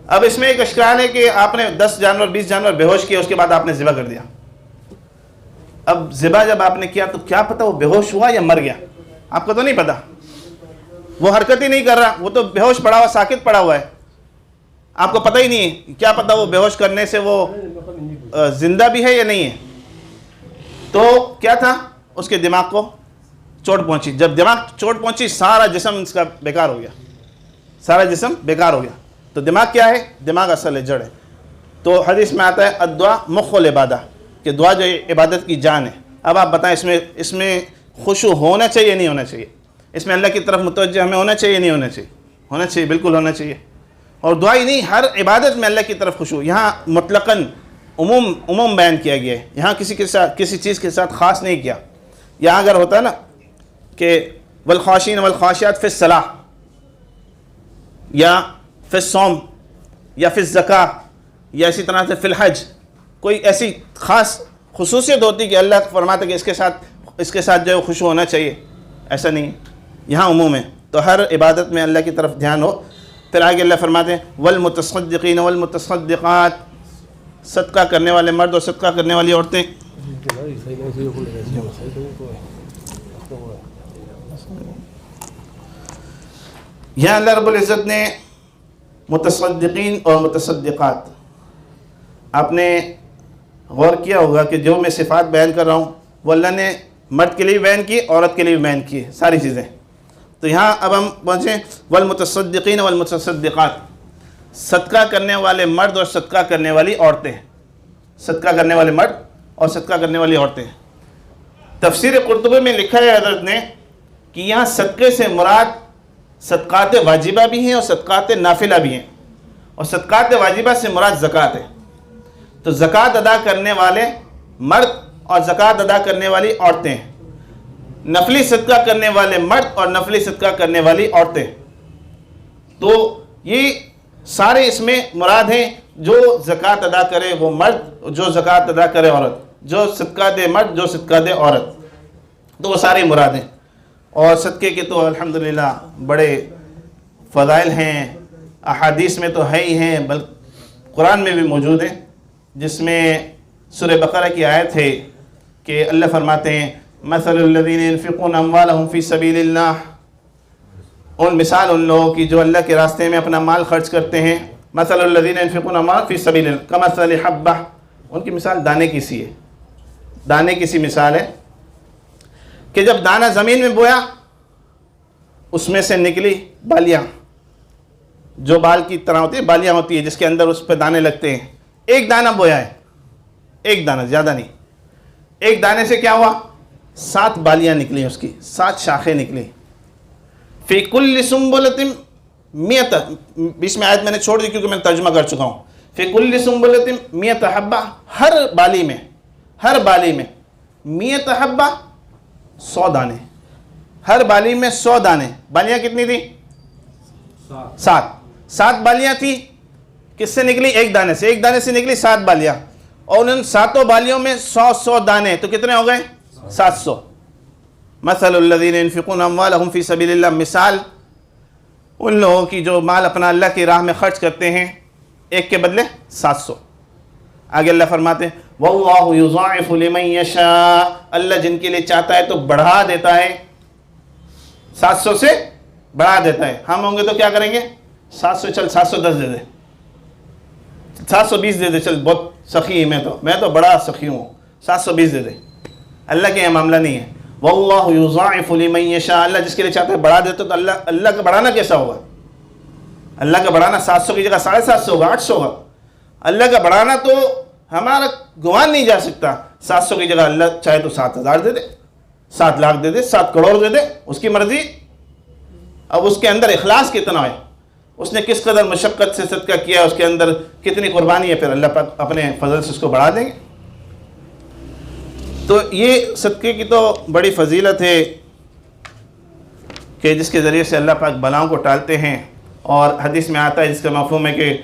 اب اس میں ایک اشکال ہے کہ آپ نے 10 جانور 20 جانور بے ہوش کیا، اس کے بعد آپ نے ذبح کر دیا۔ اب ذبح جب آپ نے کیا تو کیا پتہ وہ بے ہوش ہوا یا مر گیا؟ آپ کو تو نہیں پتا، وہ حرکت ہی نہیں کر رہا، وہ تو بے ہوش پڑا ہوا، ساکت پڑا ہوا ہے، آپ کو پتہ ہی نہیں ہے، کیا پتہ وہ بے ہوش کرنے سے وہ زندہ بھی ہے یا نہیں ہے۔ تو کیا تھا، اس کے دماغ کو چوٹ پہنچی، جب دماغ چوٹ پہنچی سارا جسم اس کا بیکار ہو گیا، سارا جسم بیکار ہو گیا۔ تو دماغ کیا ہے؟ دماغ اصل جڑ ہے۔ تو حدیث میں آتا ہے الدعاء مخ العبادہ، کہ دعا جو عبادت کی جان ہے۔ اب آپ بتائیں اس میں خشوع ہونا چاہیے نہیں ہونا چاہیے؟ اس میں اللہ کی طرف متوجہ ہمیں ہونا چاہیے نہیں ہونا چاہیے؟ ہونا چاہیے، بالکل ہونا چاہیے۔ اور دعا ہی نہیں، ہر عبادت میں اللہ کی طرف خشوع، یہاں مطلقاً عموم بیان کیا گیا ہے، یہاں کسی چیز کے ساتھ خاص نہیں کیا۔ یہاں اگر ہوتا ہے نا کہ والخاشعین والخاشعات فی الصلاۃ یا فی الصوم یا فی الزکاۃ یا اسی طرح سے فی الحج، کوئی ایسی خاص خصوصیت ہوتی کہ اللہ فرماتا کہ اس کے ساتھ جو ہے خشوع ہونا چاہیے، ایسا نہیں ہے، یہاں عموم ہے۔ تو ہر عبادت میں اللہ کی طرف دھیان ہو۔ پھر آگے اللہ فرماتے ہیں والمتصدقین والمتصدقات، صدقہ کرنے والے مرد اور صدقہ کرنے والی عورتیں۔ یہاں اللہ رب العزت نے متصدقین اور متصدقات، آپ نے غور کیا ہوگا کہ جو میں صفات بیان کر رہا ہوں وہ اللہ نے مرد کے لیے بیان کی، عورت کے لیے بھی بیان کی ساری چیزیں. تو یہاں اب ہم پہنچیں والمتصدقین والمتصدقات، صدقہ کرنے والے مرد اور صدقہ کرنے والی عورتیں. صدقہ کرنے والے مرد اور صدقہ کرنے والی عورتیں. تفسیر قرطبی میں لکھا ہے حضرت نے کہ یہاں صدقے سے مراد صدقات واجبہ بھی ہیں اور صدقات نافلہ بھی ہیں، اور صدقات واجبہ سے مراد زکوٰۃ ہے. تو زکوٰۃ ادا کرنے والے مرد اور زکوٰۃ ادا کرنے والی عورتیں، نفلی صدقہ کرنے والے مرد اور نفلی صدقہ کرنے والی عورتیں. تو یہ سارے اس میں مراد ہیں، جو زکوٰۃ ادا کرے وہ مرد، جو زکوٰۃ ادا کرے عورت، جو صدقہ دے مرد، جو صدقہ دے عورت، تو وہ سارے مراد ہیں. اور صدقے کے تو الحمدللہ بڑے فضائل ہیں، احادیث میں تو ہے ہی ہیں، بلکہ قرآن میں بھی موجود ہیں، جس میں سورہ بقرہ کی آیت ہے کہ اللہ فرماتے ہیں مثل الذین ينفقون اموالهم فی سبیل اللہ، مثال ان لوگوں کی جو اللہ کے راستے میں اپنا مال خرچ کرتے ہیں. مثل الذین ينفقون اموالهم فی سبیل اللہ کمثل حبہ، ان کی مثال دانے کی سی ہے. دانے کی سی مثال ہے کہ جب دانہ زمین میں بویا، اس میں سے نکلی بالیاں، جو بال کی طرح ہوتی ہے، بالیاں ہوتی ہے جس کے اندر اس پہ دانے لگتے ہیں. ایک دانہ بویا ہے، ایک دانہ، زیادہ نہیں. ایک دانے سے کیا ہوا؟ 7 بالیاں نکلی، اس کی 7 شاخیں نکلی. فی کل سنبلۃ 100، بیچ میں آیت میں نے چھوڑ دی کیونکہ میں ترجمہ کر چکا ہوں. فی کل سنبلۃ 100 حبہ، ہر بالی میں 100 حبہ 100 دانے، ہر بالی میں 100 دانے. بالیاں کتنی تھی؟ 7 بالیاں تھی. کس سے نکلی؟ ایک دانے سے. ایک دانے سے نکلی 7 بالیاں، اور ان 7 بالیوں میں 100 دانے، تو کتنے ہو گئے؟ 700. مثل الذین ينفقون اموالهم فی سبیل اللہ، مثال ان لوگوں کی جو مال اپنا اللہ کی راہ میں خرچ کرتے ہیں، ایک کے بدلے 700. آگے اللہ فرماتے ہیں واللہ یضاعف لمن یشاء، اللہ جن کے لیے چاہتا ہے تو بڑھا دیتا ہے، 700 سے بڑھا دیتا ہے. ہم ہوں گے تو کیا کریں گے؟ 700 چل 710 دے دے، 720 دے دے، چل بہت سخی میں تو بڑا سخی ہوں، 720 دے دے. اللہ کے یہ معاملہ نہیں ہے. واللہ یضاعف لمن یشاء، اللہ جس کے لیے چاہتا ہے بڑھا دیتا. تو اللہ کا بڑھانا کیسا ہوگا؟ اللہ کا بڑھانا 700 کی جگہ 750 ہوگا، 800 ہوگا. اللہ کا بڑھانا تو ہمارا گمان نہیں جا سکتا. 700 کی جگہ اللہ چاہے تو 7,000 دے دے، 7 لاکھ دے دے، 7 کروڑ دے دے، اس کی مرضی. اب اس کے اندر اخلاص کتنا ہے، اس نے کس قدر مشقت سے صدقہ کیا، اس کے اندر کتنی قربانی ہے، پھر اللہ پاک اپنے فضل سے اس کو بڑھا دیں گے. تو یہ صدقے کی تو بڑی فضیلت ہے کہ جس کے ذریعے سے اللہ پاک بلاؤں کو ٹالتے ہیں. اور حدیث میں آتا ہے جس کا مفہوم ہے کہ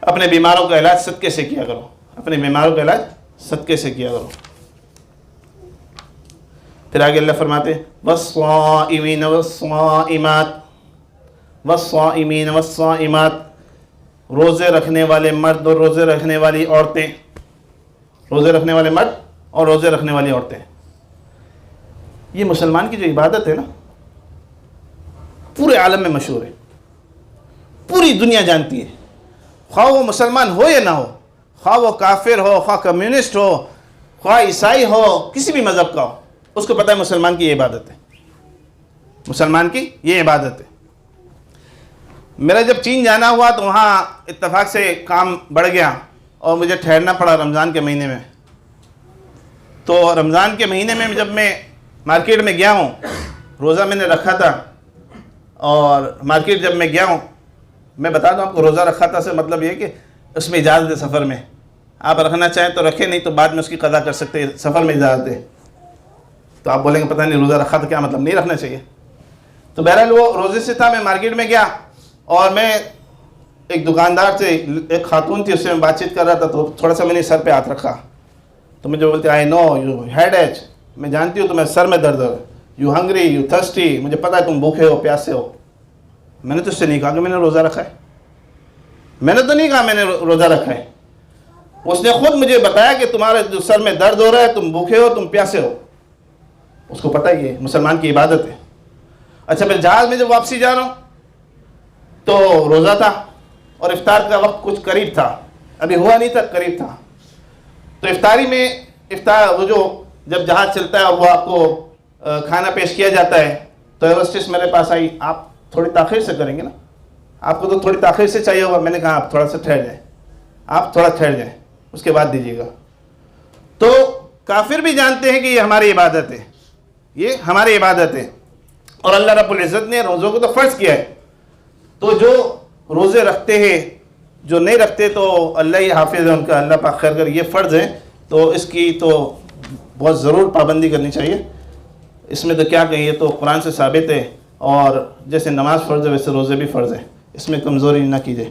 اپنے بیماروں کا علاج صدقے سے کیا کرو، اپنے بیماروں کا علاج صدقے سے کیا کرو. پھر آگے اللہ فرماتے ہیں والصائمین والصائمات، والصائمین والصائمات، روزے رکھنے والے مرد اور روزے رکھنے والی عورتیں. روزے رکھنے والے مرد اور روزے رکھنے والی عورتیں، یہ مسلمان کی جو عبادت ہے نا، پورے عالم میں مشہور ہے، پوری دنیا جانتی ہے. خواہ وہ مسلمان ہو یا نہ ہو، خواہ وہ کافر ہو، خواہ کمیونسٹ ہو، خواہ عیسائی ہو، کسی بھی مذہب کا ہو، اس کو پتہ ہے مسلمان کی یہ عبادت ہے، مسلمان کی یہ عبادت ہے. میرا جب چین جانا ہوا تو وہاں اتفاق سے کام بڑھ گیا اور مجھے ٹھہرنا پڑا رمضان کے مہینے میں. تو رمضان کے مہینے میں جب میں مارکیٹ میں گیا ہوں، روزہ میں نے رکھا تھا، اور مارکیٹ جب میں گیا ہوں، میں بتا دوں آپ کو، روزہ رکھا تھا سے مطلب یہ کہ اس میں اجازت ہے سفر میں، آپ رکھنا چاہیں تو رکھیں، نہیں تو بعد میں اس کی قضا کر سکتے ہیں، سفر میں اجازت ہے. تو آپ بولیں گے پتہ نہیں روزہ رکھا تو کیا مطلب نہیں رکھنا چاہیے. تو بہرحال وہ روزے سے تھا. میں مارکیٹ میں گیا اور میں ایک دکاندار سے، ایک خاتون تھی، اس سے میں بات چیت کر رہا تھا، تو تھوڑا سا میں نے سر پہ ہاتھ رکھا. تو مجھے بولتے آئی نو یو ہیڈ ایچ، میں جانتی ہوں تمہیں سر میں درد ہے، یو ہنگری یو تھرسٹی، مجھے پتہ ہے تم بھوکے ہو، پیاسے ہو. میں نے تو اس سے نہیں کہا کہ میں نے روزہ رکھا ہے، میں نے تو نہیں کہا میں نے روزہ رکھا ہے. اس نے خود مجھے بتایا کہ تمہارے جو سر میں درد ہو رہا ہے، تم بھوکے ہو، تم پیاسے ہو. اس کو پتہ ہی ہے مسلمان کی عبادت ہے. اچھا، پھر جہاز میں جب واپسی جا رہا ہوں تو روزہ تھا اور افطار کا وقت کچھ قریب تھا، ابھی ہوا نہیں تھا، قریب تھا. تو افطاری میں وہ جو جب جہاز چلتا ہے اور وہ آپ کو کھانا پیش کیا جاتا ہے، تو ایئروسٹس میرے پاس آئی، آپ تھوڑی تاخیر سے کریں گے نا، آپ کو تو تھوڑی تاخیر سے چاہیے ہوگا. میں نے کہا آپ تھوڑا سا ٹھہر جائیں، آپ تھوڑا ٹھہر جائیں، اس کے بعد دیجیے گا. تو کافر بھی جانتے ہیں کہ یہ ہماری عبادت ہے، یہ ہماری عبادت ہے، اور اللہ رب العزت نے روزوں کو تو فرض کیا ہے. تو جو روزے رکھتے ہیں، جو نہیں رکھتے تو اللہ ہی حافظ ہے ان کا، اللہ پاک خیر کر. یہ فرض ہے تو اس کی تو بہت ضرور پابندی کرنی چاہیے. اس میں تو کیا کہیں، یہ تو قرآن سے ثابت ہے، اور جیسے نماز فرض ہے ویسے روزے بھی فرض ہے، اس میں کمزوری نہ کیجیے.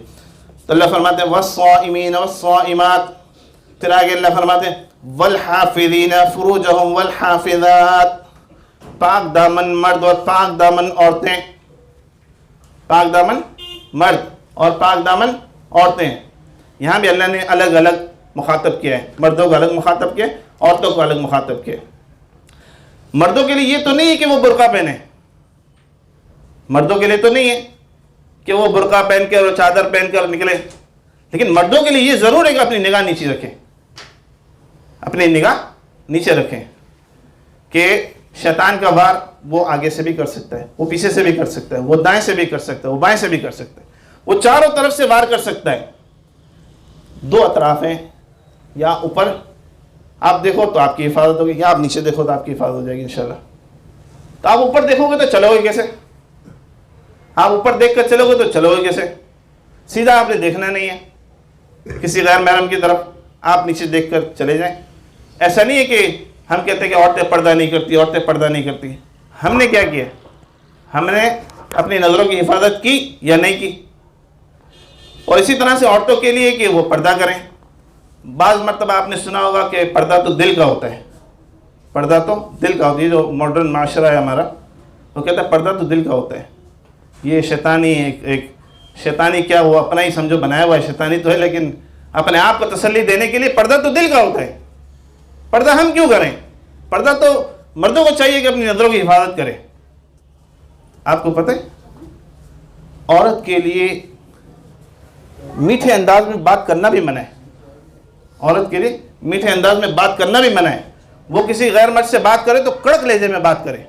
تو اللہ فرماتے ہیں والصائمین والصائمات، پھر آگے اللہ فرماتے ہیں والحافظین فروجہم والحافظات، پاک دامن مرد اور پاک دامن عورتیں، پاک دامن مرد اور پاک دامن عورتیں. یہاں بھی اللہ نے الگ الگ مخاطب کیا ہے، مردوں کو الگ مخاطب کیا، عورتوں کو الگ مخاطب کیا. مردوں کے لیے یہ تو نہیں ہے کہ وہ برقع پہنے، مردوں کے لیے تو نہیں ہے کہ وہ برقع پہن کے اور چادر پہن کر نکلے، لیکن مردوں کے لیے یہ ضرور ہے کہ اپنی نگاہ نیچے رکھیں، اپنی نگاہ نیچے رکھیں، کہ شیطان کا وار وہ آگے سے بھی کر سکتا ہے، وہ پیچھے سے بھی کر سکتا ہے، وہ دائیں سے بھی کر سکتا ہے، وہ بائیں سے بھی کر سکتا ہے، وہ چاروں طرف سے وار کر سکتا ہے. دو اطراف ہیں، یا اوپر آپ دیکھو تو آپ کی حفاظت ہوگی، یا آپ نیچے دیکھو تو آپ کی حفاظت ہو جائے گی انشاءاللہ. تو آپ اوپر دیکھو گے تو چلو گے کیسے، آپ اوپر دیکھ کر چلو گے تو چلو گے کیسے، سیدھا آپ نے دیکھنا نہیں ہے کسی غیر محرم کی طرف، آپ نیچے دیکھ کر چلے جائیں. ایسا نہیں ہے کہ ہم کہتے ہیں کہ عورتیں پردہ نہیں کرتی، عورتیں پردہ نہیں کرتی. ہم نے کیا کیا، ہم نے اپنی نظروں کی حفاظت کی یا نہیں کی. اور اسی طرح سے عورتوں کے لیے کہ وہ پردہ کریں. بعض مرتبہ آپ نے سنا ہوگا کہ پردہ تو دل کا ہوتا ہے، پردہ تو دل کا ہوتا ہے. یہ جو ماڈرن معاشرہ ہے ہمارا، وہ کہتا ہے پردہ تو دل کا ہوتا ہے. یہ شیطانی ایک شیطانی کیا، وہ اپنا ہی سمجھو بنایا ہوا ہے، شیطانی تو ہے، لیکن اپنے آپ کو تسلی دینے کے لیے پردہ تو دل کا ہوتا ہے. پردہ ہم کیوں کریں، پردہ تو مردوں کو چاہیے کہ اپنی نظروں کی حفاظت کرے. آپ کو پتہ ہے عورت کے لیے میٹھے انداز میں بات کرنا بھی منع ہے، عورت کے لیے میٹھے انداز میں بات کرنا بھی منع ہے. وہ کسی غیر مرد سے بات کرے تو کڑک لہجے میں بات کرے،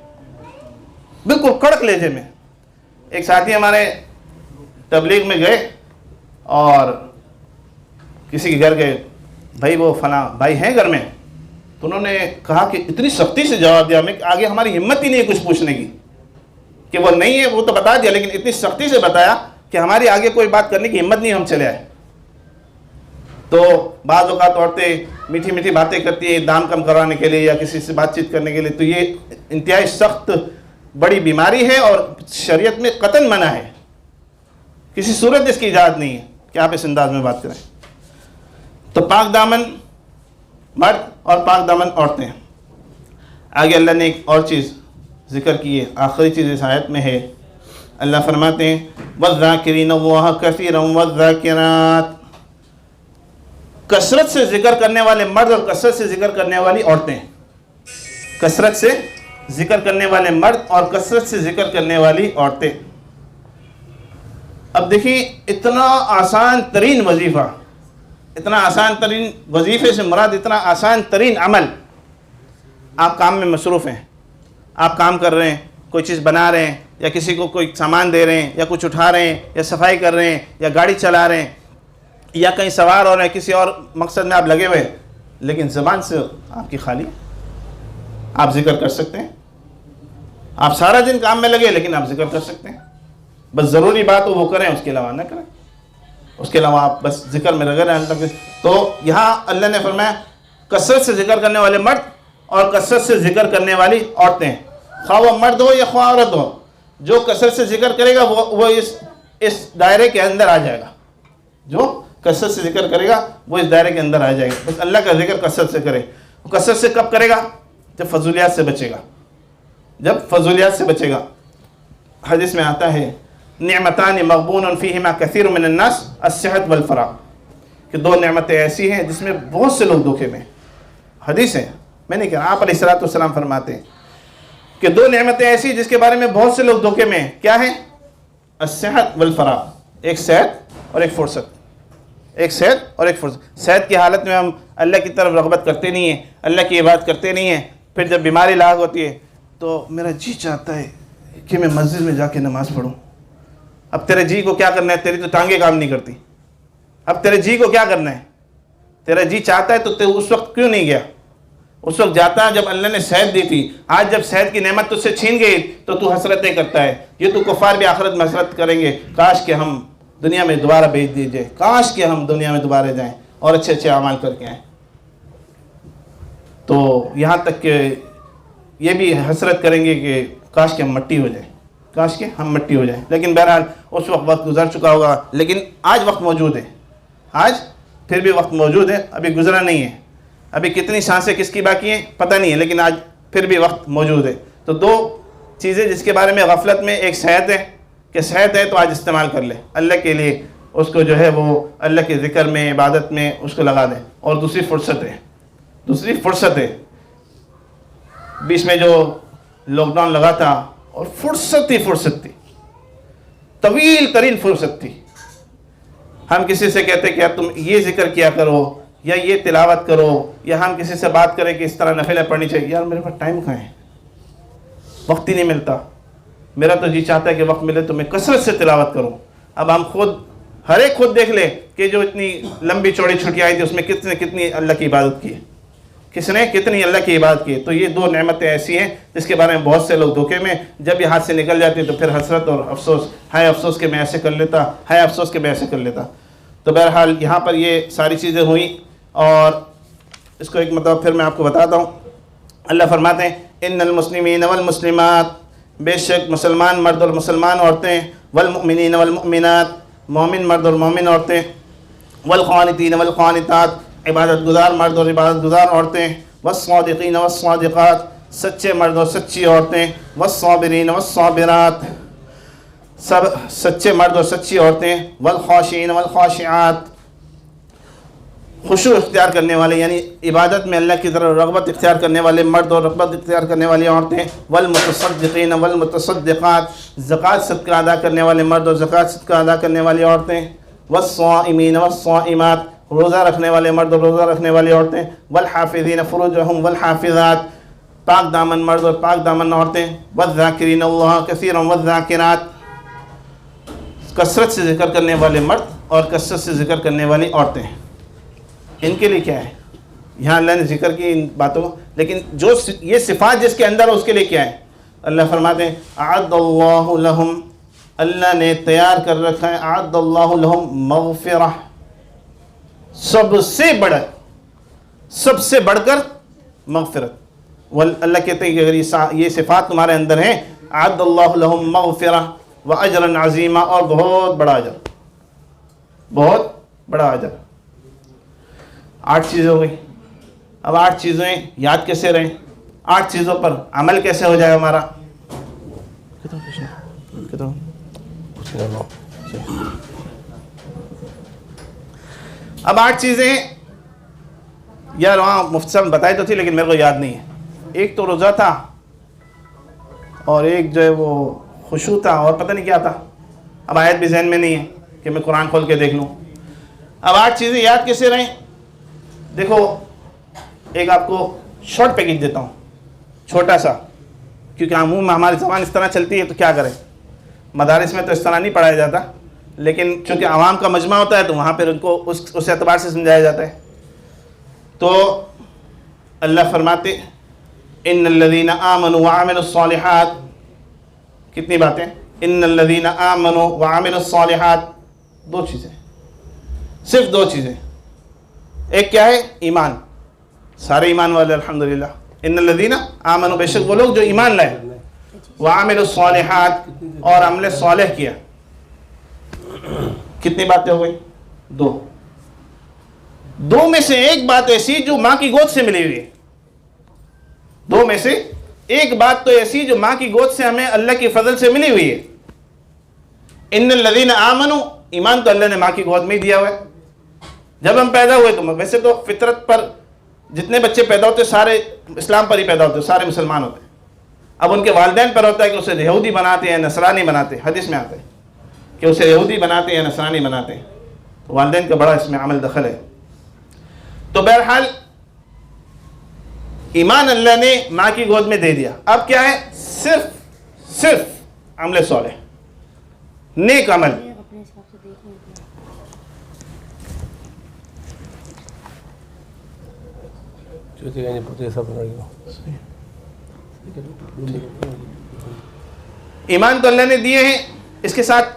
بالکل کڑک لہجے میں. ایک ساتھی ہمارے تبلیغ میں گئے اور کسی کے گھر گئے، بھائی وہ فلاں بھائی ہیں گھر میں، تو انہوں نے کہا کہ اتنی سختی سے جواب دیا، ہمیں آگے ہماری ہمت ہی نہیں ہے کچھ پوچھنے کی کہ وہ نہیں ہے، وہ تو بتا دیا، لیکن اتنی سختی سے بتایا کہ ہماری آگے کوئی بات کرنے کی ہمت نہیں، ہم چلے آئے. تو بعض اوقات عورتیں میٹھی میٹھی باتیں کرتی ہیں دام کم کروانے کے لیے یا کسی سے بات چیت کرنے کے لیے، تو یہ انتہائی سخت بڑی بیماری ہے اور شریعت میں قطعاً منع ہے. کسی صورت اس کی اجازت نہیں ہے کہ آپ اس انداز میں بات کریں. تو پاک دامن مرد اور پاک دامن عورتیں. آگے اللہ نے ایک اور چیز ذکر کی ہے، آخری چیز اس آیت میں ہے. اللہ فرماتے ہیں وَالذَّاكِرِينَ اللَّهَ كَثِيرًا وَالذَّاكِرَاتِ، کثرت سے ذکر کرنے والے مرد اور کثرت سے ذکر کرنے والی عورتیں. کثرت سے ذکر کرنے والے مرد اور کثرت سے ذکر کرنے والی عورتیں. اب دیکھیں اتنا آسان ترین وظیفہ، اتنا آسان ترین وظیفے سے مراد اتنا آسان ترین عمل. آپ کام میں مصروف ہیں، آپ کام کر رہے ہیں، کوئی چیز بنا رہے ہیں، یا کسی کو کوئی سامان دے رہے ہیں، یا کچھ اٹھا رہے ہیں، یا صفائی کر رہے ہیں، یا گاڑی چلا رہے ہیں، یا کہیں سوار ہو رہے ہیں، کسی اور مقصد میں آپ لگے ہوئے ہیں، لیکن زبان سے آپ کی خالی. آپ ذکر کر سکتے ہیں، آپ سارا دن کام میں لگے لیکن آپ ذکر کر سکتے ہیں. بس ضروری بات ہو وہ کریں، اس کے علاوہ نہ کریں، اس کے علاوہ آپ بس ذکر میں لگے رہیں. تو یہاں اللہ نے فرمایا کثرت سے ذکر کرنے والے مرد اور کثرت سے ذکر کرنے والی عورتیں. خواہ وہ مرد ہو یا خواہ عورت ہو، جو کثرت سے ذکر کرے گا وہ اس دائرے کے اندر آ جائے گا. جو کثرت سے ذکر کرے گا وہ اس دائرے کے اندر آ جائے گا. بس اللہ کا ذکر کثرت سے کرے. وہ کثرت سے کب کرے گا؟ جب فضولیات سے بچے گا، جب فضولیات سے بچے گا. حدیث میں آتا ہے نعمتان مغبون فیہما کثیر من الناس الصحت والفراغ، کہ دو نعمتیں ایسی ہیں جس میں بہت سے لوگ دھوکے میں. حدیث ہے، میں نہیں کہہ رہا، آپ علیہ الصلوۃ والسلام فرماتے ہیں کہ دو نعمتیں ایسی جس کے بارے میں بہت سے لوگ دھوکے میں. کیا ہیں؟ الصحت والفراغ، ایک صحت اور ایک فرصت، ایک صحت اور ایک فرصت۔ صحت کی حالت میں ہم اللہ کی طرف رغبت کرتے نہیں ہیں، اللہ کی عبادت کرتے نہیں ہیں، پھر جب بیماری لاحق ہوتی ہے تو میرا جی چاہتا ہے کہ میں مسجد میں جا کے نماز پڑھوں۔ اب تیرے جی کو کیا کرنا ہے؟ تیری تو ٹانگیں کام نہیں کرتی، اب تیرے جی کو کیا کرنا ہے؟ تیرا جی چاہتا ہے تو اس وقت کیوں نہیں گیا؟ اس وقت جاتا ہے جب اللہ نے صحت دی تھی۔ آج جب صحت کی نعمت تجھ سے چھین گئی تو تو حسرتیں کرتا ہے۔ یہ تو کفار بھی آخرت میں حسرت کریں گے، کاش کہ ہم دنیا میں دوبارہ بھیج دیجئے، کاش کہ ہم دنیا میں دوبارہ جائیں اور اچھے اچھے اعمال کر کے آئیں۔ تو یہاں تک کہ یہ بھی حسرت کریں گے کہ کاش کہ ہم مٹی ہو جائیں، کاش کہ ہم مٹی ہو جائیں۔ لیکن بہرحال اس وقت گزر چکا ہوگا، لیکن آج وقت موجود ہے، آج پھر بھی وقت موجود ہے، ابھی گزرا نہیں ہے۔ ابھی کتنی سانسیں کس کی باقی ہیں پتہ نہیں ہے، لیکن آج پھر بھی وقت موجود ہے۔ تو دو چیزیں جس کے بارے میں غفلت میں، ایک صحت ہے کہ صحت ہے تو آج استعمال کر لے اللہ کے لیے، اس کو جو ہے وہ اللہ کے ذکر میں، عبادت میں اس کو لگا دیں۔ اور دوسری فرصت ہے، دوسری فرصت ہے، بیچ میں جو لاک ڈاؤن لگا تھا اور فرصت ہی فرصت تھی، طویل ترین فرصت تھی۔ ہم کسی سے کہتے کہ یار تم یہ ذکر کیا کرو یا یہ تلاوت کرو، یا ہم کسی سے بات کریں کہ اس طرح نفلیں پڑھنی چاہیے، یار میرے پاس ٹائم کہاں ہے، وقت ہی نہیں ملتا۔ میرا تو جی چاہتا ہے کہ وقت ملے تو میں کثرت سے تلاوت کروں۔ اب ہم خود ہر ایک خود دیکھ لے کہ جو اتنی لمبی چوڑی چھٹیاں آئی تھی اس میں کس نے کتنی اللہ کی عبادت کی ہے، کس نے کتنی اللہ کی عبادت کی ہے۔ تو یہ دو نعمتیں ایسی ہیں جس کے بارے میں بہت سے لوگ دھوکے میں، جب یہ ہاتھ سے نکل جاتی تو پھر حسرت اور افسوس، ہائے افسوس کہ میں ایسے کر لیتا، ہائے افسوس کہ میں ایسے کر لیتا۔ تو بہرحال یہاں پر یہ ساری چیزیں ہوئیں، اور اس کو ایک مطلب پھر میں آپ کو بتاتا ہوں۔ اللہ فرماتے ہیں ان المسلمین والمسلمات، بے شک مسلمان مرد اور مسلمان عورتیں، والمؤمنین والمؤمنات، مومن مرد اور مومن عورتیں، والقانتین والقانتات، عبادت گزار مرد اور عبادت گزار عورتیں، والصادقین والصادقات، سچے مرد اور سچی عورتیں، والصابرین والصابرات، سب سچے مرد اور سچی عورتیں، والخاشعین والخاشعات، خشوع اختیار کرنے والے یعنی عبادت میں اللہ کی طرف رغبت اختیار کرنے والے مرد اور رغبت اختیار کرنے والی عورتیں، والمتصدقین والمتصدقات، زکوٰۃ صدقہ ادا کرنے والے مرد اور زکوٰۃ صدقہ ادا کرنے والی عورتیں، والصائمین والصائمات، روزہ رکھنے والے مرد اور روزہ رکھنے والی عورتیں، والحافظین فروجہم والحافظات، پاک دامن مرد اور پاک دامن عورتیں، والذاکرین اللہ کثیرا والذاکرات، کثرت سے ذکر کرنے والے مرد اور کثرت سے ذکر کرنے والی عورتیں۔ ان کے لیے کیا ہے؟ یہاں اللہ نے ذکر کی ان باتوں کو، لیکن جو یہ صفات جس کے اندر ہے اس کے لیے کیا ہے؟ اللہ فرماتے ہیں اعد اللہ لہم، اللہ نے تیار کر رکھا ہے، اعد اللہ لہم مغفرہ، سب سے بڑھ کر مغفرت۔ اللہ کہتے ہیں کہ اگر یہ صفات تمہارے اندر ہیں، اعد اللہ لہم مغفرہ واجرا عظیما، اور بہت بڑا اجر، بہت بڑا اجر۔ 8 چیزیں ہو گئی۔ اب 8 چیزیں یاد کیسے رہیں؟ 8 چیزوں پر عمل کیسے ہو جائے ہمارا؟ اب 8 چیزیں یار وہاں مفتی صاحب بتائی تو تھی لیکن میرے کو یاد نہیں ہے۔ ایک تو روزہ تھا، اور ایک جو ہے وہ خشوع تھا، اور پتہ نہیں کیا تھا، اب آیت بھی ذہن میں نہیں ہے کہ میں قرآن کھول کے دیکھ لوں۔ اب 8 چیزیں یاد کیسے رہیں؟ دیکھو ایک آپ کو شارٹ پیکج دیتا ہوں، چھوٹا سا، کیونکہ عموماً ہماری زبان اس طرح چلتی ہے تو کیا کریں، مدارس میں تو اس طرح نہیں پڑھایا جاتا، لیکن چونکہ عوام کا مجمع ہوتا ہے تو وہاں پھر ان کو اس اعتبار سے سمجھایا جاتا ہے۔ تو اللہ فرماتے ان الذین آمنوا وعملوا الصالحات، کتنی باتیں؟ ان الذین آمنوا وعملوا الصالحات، 2 چیزیں، صرف 2 چیزیں۔ ایک کیا ہے؟ ایمان، سارے ایمان والے الحمدللہ۔ ان الذین آمنوا، بے شک وہ لوگ جو ایمان لائے، وعملوا الصالحات، اور عمل صالح کیا۔ کتنی باتیں ہو گئی؟ 2 میں سے ایک بات ایسی جو ماں کی گود سے ملی ہوئی ہے، 2 میں سے ایک بات تو ایسی جو ماں کی گود سے ہمیں اللہ کی فضل سے ملی ہوئی ہے۔ ان الذین آمنوا، ایمان تو اللہ نے ماں کی گود میں ہی دیا ہوا ہے۔ جب ہم پیدا ہوئے تو ویسے تو فطرت پر جتنے بچے پیدا ہوتے سارے اسلام پر ہی پیدا ہوتے، سارے مسلمان ہوتے ہیں۔ اب ان کے والدین پر ہوتا ہے کہ اسے یہودی بناتے ہیں، نصرانی بناتے ہیں، حدیث میں آتا ہے۔ کہ اسے یہودی بناتے ہیں یا نصرانی بناتے ہیں. تو والدین کا بڑا اس میں عمل دخل ہے. تو بہرحال ایمان اللہ نے ماں کی گود میں دے دیا. اب کیا ہے؟ صرف عمل صالح، نیک عمل. ایمان تو اللہ نے دیے ہیں، اس کے ساتھ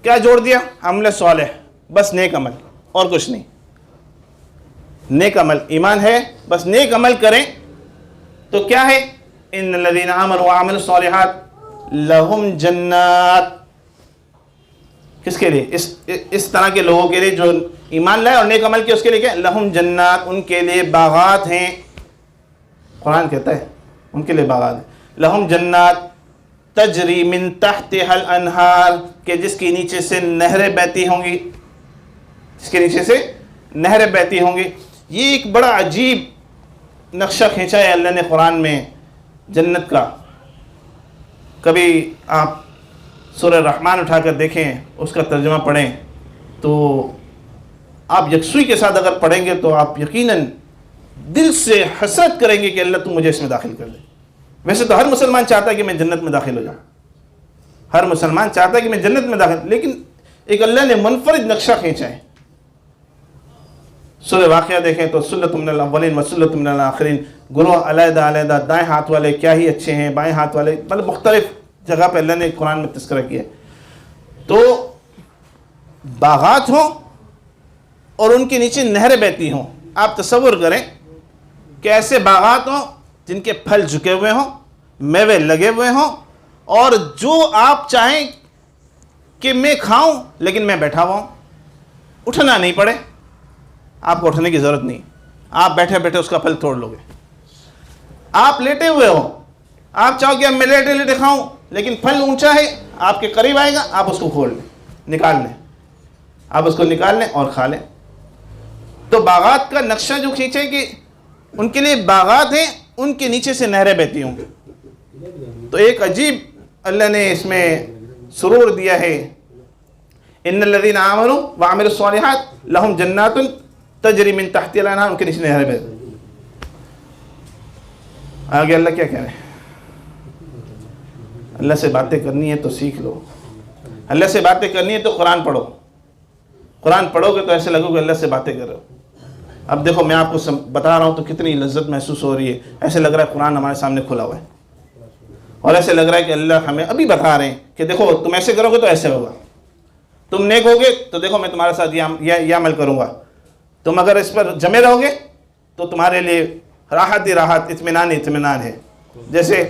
کیا جوڑ دیا؟ عمل صالح، بس نیک عمل اور کچھ نہیں. نیک عمل، ایمان ہے بس نیک عمل کریں تو کیا ہے؟ ان الذین آمنوا وعملوا الصالحات لہم جنات. کس کے لیے؟ اس طرح کے لوگوں کے لیے جو ایمان لائے اور نیک عمل کیا، اس کے لیے کیا؟ لہم جنات، ان کے لیے باغات ہیں. قرآن کہتا ہے ان کے لیے باغات ہیں. لہم جنات تجری من تحتها الانہار، کہ جس کے نیچے سے نہریں بہتی ہوں گی، جس کے نیچے سے نہریں بہتی ہوں گی. یہ ایک بڑا عجیب نقشہ کھینچا ہے اللہ نے قرآن میں جنت کا. کبھی آپ سورہ رحمان اٹھا کر دیکھیں، اس کا ترجمہ پڑھیں تو آپ یکسوئی کے ساتھ اگر پڑھیں گے تو آپ یقیناً دل سے حسرت کریں گے کہ اللہ تم مجھے اس میں داخل کر دے. ویسے تو ہر مسلمان چاہتا ہے کہ میں جنت میں داخل ہو جاؤں، ہر مسلمان چاہتا ہے کہ میں جنت میں داخل، لیکن ایک اللہ نے منفرد نقشہ کھینچا ہے. سورہ واقعہ دیکھیں تو سلۃ من الاولین و سلۃ من الآخرین، گروہ علیحدہ علیحدہ، دائیں ہاتھ والے کیا ہی اچھے ہیں، بائیں ہاتھ والے، مطلب مختلف جگہ پہ اللہ نے قرآن میں تذکرہ کیا ہے. تو باغات ہوں اور ان کے نیچے نہریں بہتی ہوں. آپ تصور کریں کہ ایسے باغات ہوں جن کے پھل جھکے ہوئے ہوں، میوے لگے ہوئے ہوں، اور جو آپ چاہیں کہ میں کھاؤں لیکن میں بیٹھا ہوا ہوں، اٹھنا نہیں پڑے. آپ کو اٹھنے کی ضرورت نہیں، آپ بیٹھے بیٹھے اس کا پھل توڑ لو گے. آپ لیٹے ہوئے ہو، آپ چاہو کہ اب میں لیٹے لیٹے کھاؤں، لیکن پھل اونچا ہے، آپ کے قریب آئے گا، آپ اس کو کھول لیں، نکال لیں، آپ اس کو نکال لیں اور کھا لیں. تو باغات کا نقشہ جو کھینچے کہ ان کے لیے باغات ہیں، ان کے نیچے سے نہریں بہتی ہوں. تو ایک عجیب اللہ نے اس میں سرور دیا ہے. ان الذین آمنوا وعملوا الصالحات لہم جنات تجری من تحتها الانہار، ان کے نیچے نہریں بہتی. آگے اللہ کیا کہہ رہے ہیں؟ اللہ سے باتیں کرنی ہے تو سیکھ لو، اللہ سے باتیں کرنی ہے تو قرآن پڑھو. قرآن پڑھو گے تو ایسے لگو کہ اللہ سے باتیں کر رہے ہو. اب دیکھو میں آپ کو بتا رہا ہوں تو کتنی لذت محسوس ہو رہی ہے. ایسے لگ رہا ہے قرآن ہمارے سامنے کھلا ہوا ہے، اور ایسے لگ رہا ہے کہ اللہ ہمیں ابھی بتا رہے ہیں کہ دیکھو تم ایسے کرو گے تو ایسے ہوگا، تم نیک ہوگے تو دیکھو میں تمہارے ساتھ یہ عمل کروں گا، تم اگر اس پر جمے رہو گے تو تمہارے لیے راحت ہی راحت، اطمینان ہی اطمینان ہے. جیسے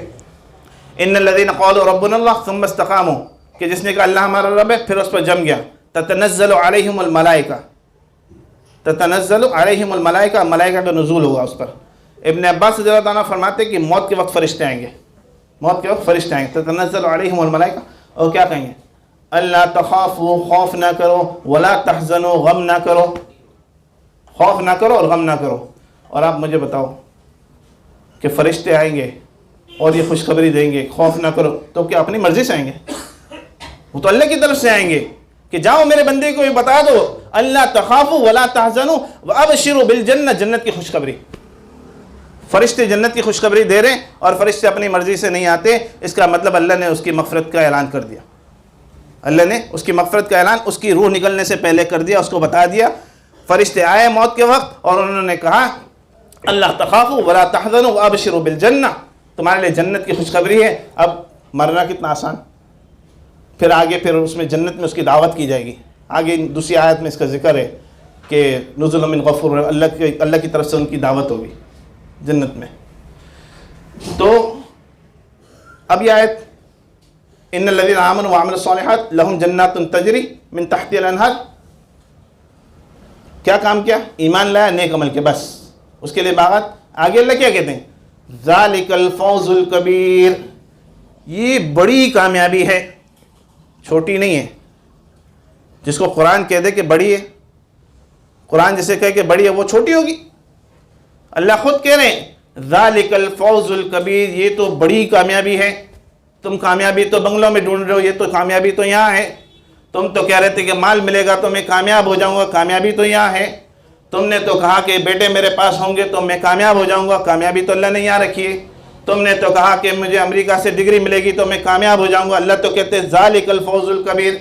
ان الذین قالوا ربنا اللہ ثم استقاموا، کہ جس نے کہا اللہ ہمارا رب ہے پھر اس پر جم گیا. تتنزل علیہم الملائکہ، تتنزل علیہم الملائکہ، ملائکہ کا نزول ہوگا اس پر. ابن عباس رضی اللہ عنہ فرماتے ہیں کہ موت کے وقت فرشتے آئیں گے، موت کے وقت فرشتے آئیں گے. تتنزل علیہم الملائکہ، اور کیا کہیں گے؟ اللہ تخافوا، خوف نہ کرو، ولا تحزنوا، غم نہ کرو، خوف نہ کرو اور غم نہ کرو. اور آپ مجھے بتاؤ کہ فرشتے آئیں گے اور یہ خوشخبری دیں گے خوف نہ کرو، تو کیا اپنی مرضی سے آئیں گے؟ وہ تو اللہ کی طرف سے آئیں گے کہ جاؤ میرے بندے کو یہ بتا دو، اللہ تخافوا ولا تحزنوا وابشروا بالجنہ، جنت کی خوشخبری. فرشتے جنت کی خوشخبری دے رہے ہیں اور فرشتے اپنی مرضی سے نہیں آتے. اس کا مطلب اللہ نے اس کی مغفرت کا اعلان کر دیا. اللہ نے اس کی مغفرت کا اعلان اس کی روح نکلنے سے پہلے کر دیا، اس کو بتا دیا. فرشتے آئے موت کے وقت اور انہوں نے کہا اللہ تخافوا ولا تحزنوا وابشروا بالجنہ، تمہارے لیے جنت کی خوشخبری ہے. اب مرنا کتنا آسان. پھر آگے پھر اس میں جنت میں اس کی دعوت کی جائے گی. آگے دوسری آیت میں اس کا ذکر ہے کہ نزل من غفور، اللہ کی طرف سے ان کی دعوت ہوگی جنت میں. تو اب یہ آیت ان الذین آمنوا وعملوا الصالحات لہم جنات تجری من تحتها الانہار، کیا کام کیا؟ ایمان لایا، نیک عمل کے، بس اس کے لیے باغات. آگے اللہ کیا کہتے ہیں؟ ذالک الفوز الکبیر، یہ بڑی کامیابی ہے، چھوٹی نہیں ہے. جس کو قرآن کہہ دے کہ بڑی ہے، قرآن جسے کہے کہ بڑی ہے، وہ چھوٹی ہوگی. اللہ خود کہہ رہے ہیں ذالک الفوز الکبیر، یہ تو بڑی کامیابی ہے. تم کامیابی تو بنگلوں میں ڈھونڈ رہے ہو، یہ تو کامیابی تو یہاں ہے. تم تو کہہ رہے تھے کہ مال ملے گا تو میں کامیاب ہو جاؤں گا، کامیابی تو یہاں ہے۔ تم نے تو کہا کہ بیٹے میرے پاس ہوں گے تو میں کامیاب ہو جاؤں گا، کامیابی تو اللہ نے یہاں رکھی ہے۔ تم نے تو کہا کہ مجھے امریکہ سے ڈگری ملے گی تو میں کامیاب ہو جاؤں گا، اللہ تو کہتے ہیں ذالک الفوز الکبیر۔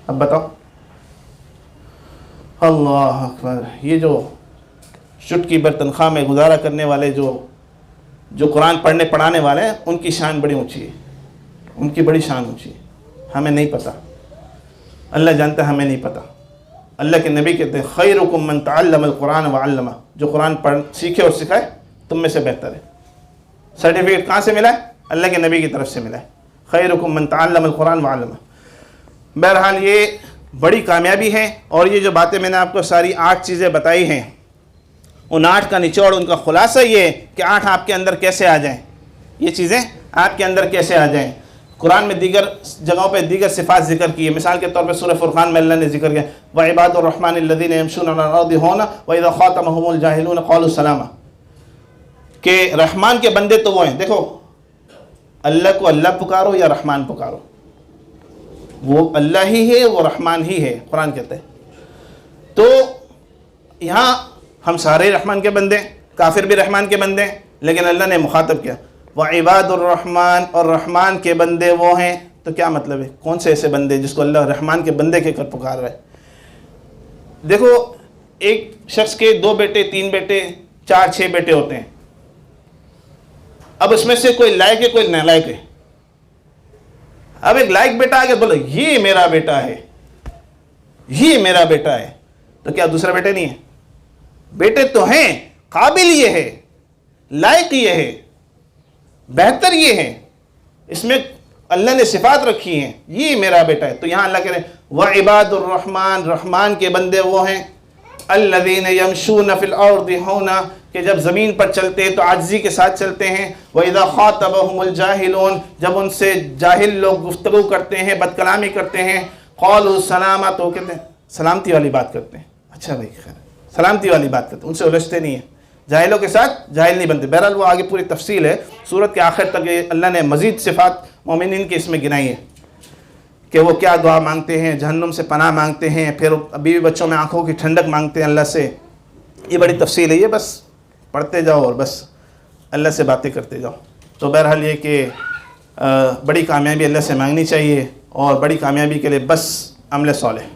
اب بتاؤ، اللہ اکبر، یہ جو چٹکی بر تنخواہ میں گزارا کرنے والے جو قرآن پڑھنے پڑھانے والے ہیں، ان کی شان بڑی اونچی ہے، ان کی بڑی شان اونچی ہے۔ ہمیں نہیں پتہ، اللہ جانتا ہے، ہمیں نہیں پتہ۔ اللہ کے نبی کہتے ہیں خیرکم من تعلم القرآن وعلمہ، جو قرآن سیکھے اور سکھائے تم میں سے بہتر ہے۔ سرٹیفکیٹ کہاں سے ملا ہے؟ اللہ کے نبی کی طرف سے ملا ہے، خیرکم من تعلم القرآن وعلمہ۔ بہرحال یہ بڑی کامیابی ہے، اور یہ جو باتیں میں نے آپ کو ساری 8 چیزیں بتائی ہیں، ان 8 کا نچوڑ، ان کا خلاصہ یہ ہے کہ 8 آپ کے اندر کیسے آ جائیں، یہ چیزیں آپ کے اندر کیسے آ جائیں۔ قرآن میں دیگر جگہوں پہ دیگر صفات ذکر کی ہے، مثال کے طور پہ سورہ فرقان میں اللہ نے ذکر کیا وَعِبَادُ الرَّحْمَنِ الَّذِينَ يَمْشُونَ عَلَى الْأَرْضِ هَوْنًا وَإِذَا خَاطَبَهُمُ الْجَاهِلُونَ قَالُوا سَلَامًا، کہ رحمان کے بندے تو وہ ہیں، دیکھو اللہ کو اللہ پکارو یا رحمان پکارو، وہ اللہ ہی ہے، وہ رحمان ہی ہے، قرآن کہتا ہے۔ تو یہاں ہم سارے رحمان کے بندے، کافر بھی رحمان کے بندے، لیکن اللہ نے مخاطب کیا وعباد الرحمن، اور رحمان کے بندے وہ ہیں۔ تو کیا مطلب ہے؟ کون سے ایسے بندے جس کو اللہ رحمان کے بندے کے کر پکار رہا ہے؟ دیکھو ایک شخص کے 2 بیٹے 3 بیٹے 4 6 بیٹے ہوتے ہیں، اب اس میں سے کوئی لائق ہے کوئی نالائق ہے۔ اب ایک لائق بیٹا آگے بولو یہ میرا بیٹا ہے، یہ میرا بیٹا ہے، تو کیا دوسرا بیٹے نہیں ہے؟ بیٹے تو ہیں، قابل یہ ہے، لائق یہ ہے، بہتر یہ ہے، اس میں اللہ نے صفات رکھی ہیں، یہ میرا بیٹا ہے۔ تو یہاں اللہ کہہ رہے ہیں وَعِبَادُ الرَّحْمَنِ، رحمان کے بندے وہ ہیں الَّذِينَ يَمْشُونَ فِي الْأَرْضِ هَوْنًا، کہ جب زمین پر چلتے ہیں تو عاجزی کے ساتھ چلتے ہیں، وَإِذَا خَاطَبَهُمُ الْجَاهِلُونَ، جب ان سے جاہل لوگ گفتگو کرتے ہیں، بد کلامی کرتے ہیں، قَالُوا سَلَامًا، تو کہتے ہیں سلامتی والی بات کرتے ہیں، اچھا بھائی خیر، سلامتی والی بات کرتے ہیں، ان سے الجھتے نہیں ہیں، جاہلوں کے ساتھ جاہل نہیں بنتے۔ بہرحال وہ آگے پوری تفصیل ہے، سورت کے آخر تک اللہ نے مزید صفات مومنین کے اس میں گنائی ہے کہ وہ کیا دعا مانگتے ہیں، جہنم سے پناہ مانگتے ہیں، پھر بیوی بچوں میں آنکھوں کی ٹھنڈک مانگتے ہیں اللہ سے۔ یہ بڑی تفصیل ہے، یہ بس پڑھتے جاؤ اور بس اللہ سے باتیں کرتے جاؤ۔ تو بہرحال یہ کہ بڑی کامیابی اللہ سے مانگنی چاہیے، اور بڑی کامیابی کے لیے بس عمل صالح،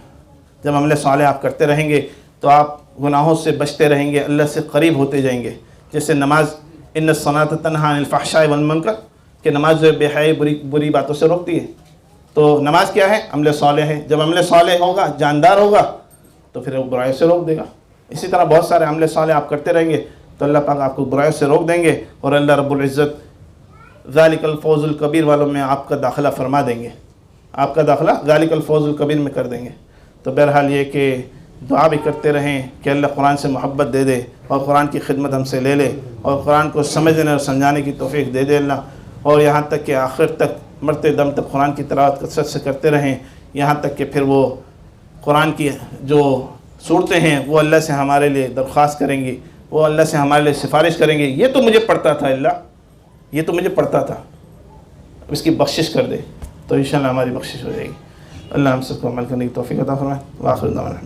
جب عمل صالح آپ کرتے رہیں گے تو آپ گناہوں سے بچتے رہیں گے، اللہ سے قریب ہوتے جائیں گے۔ جیسے نماز ان الصلاۃ تنہی عن الفحشاء والمنکر، کہ نماز جو بے حیائی بری باتوں سے روکتی ہے، تو نماز کیا ہے؟ عمل صالح ہے۔ جب عمل صالح ہوگا، جاندار ہوگا، تو پھر وہ برائی سے روک دے گا۔ اسی طرح بہت سارے عمل صالح آپ کرتے رہیں گے تو اللہ پاک آپ کو برائی سے روک دیں گے، اور اللہ رب العزت ذالک الفوز الکبیر والوں میں آپ کا داخلہ فرما دیں گے، آپ کا داخلہ ذالک الفوز الکبیر میں کر دیں گے۔ تو بہرحال یہ کہ دعا بھی کرتے رہیں کہ اللہ قرآن سے محبت دے دے، اور قرآن کی خدمت ہم سے لے لے، اور قرآن کو سمجھنے اور سمجھانے کی توفیق دے دے اللہ، اور یہاں تک کہ آخر تک مرتے دم تک قرآن کی تلاوت کثرت سے کرتے رہیں، یہاں تک کہ پھر وہ قرآن کی جو صورتیں ہیں وہ اللہ سے ہمارے لیے درخواست کریں گی، وہ اللہ سے ہمارے لیے سفارش کریں گے، یہ تو مجھے پڑھتا تھا اللہ، یہ تو مجھے پڑھتا تھا، اس کی بخشش کر دے، تو انشاءاللہ ہماری بخشش ہو جائے گی۔ اللہ ہم سب کو عمل کرنے کی توفیق عطا فرمائے۔ وآخر دعوانا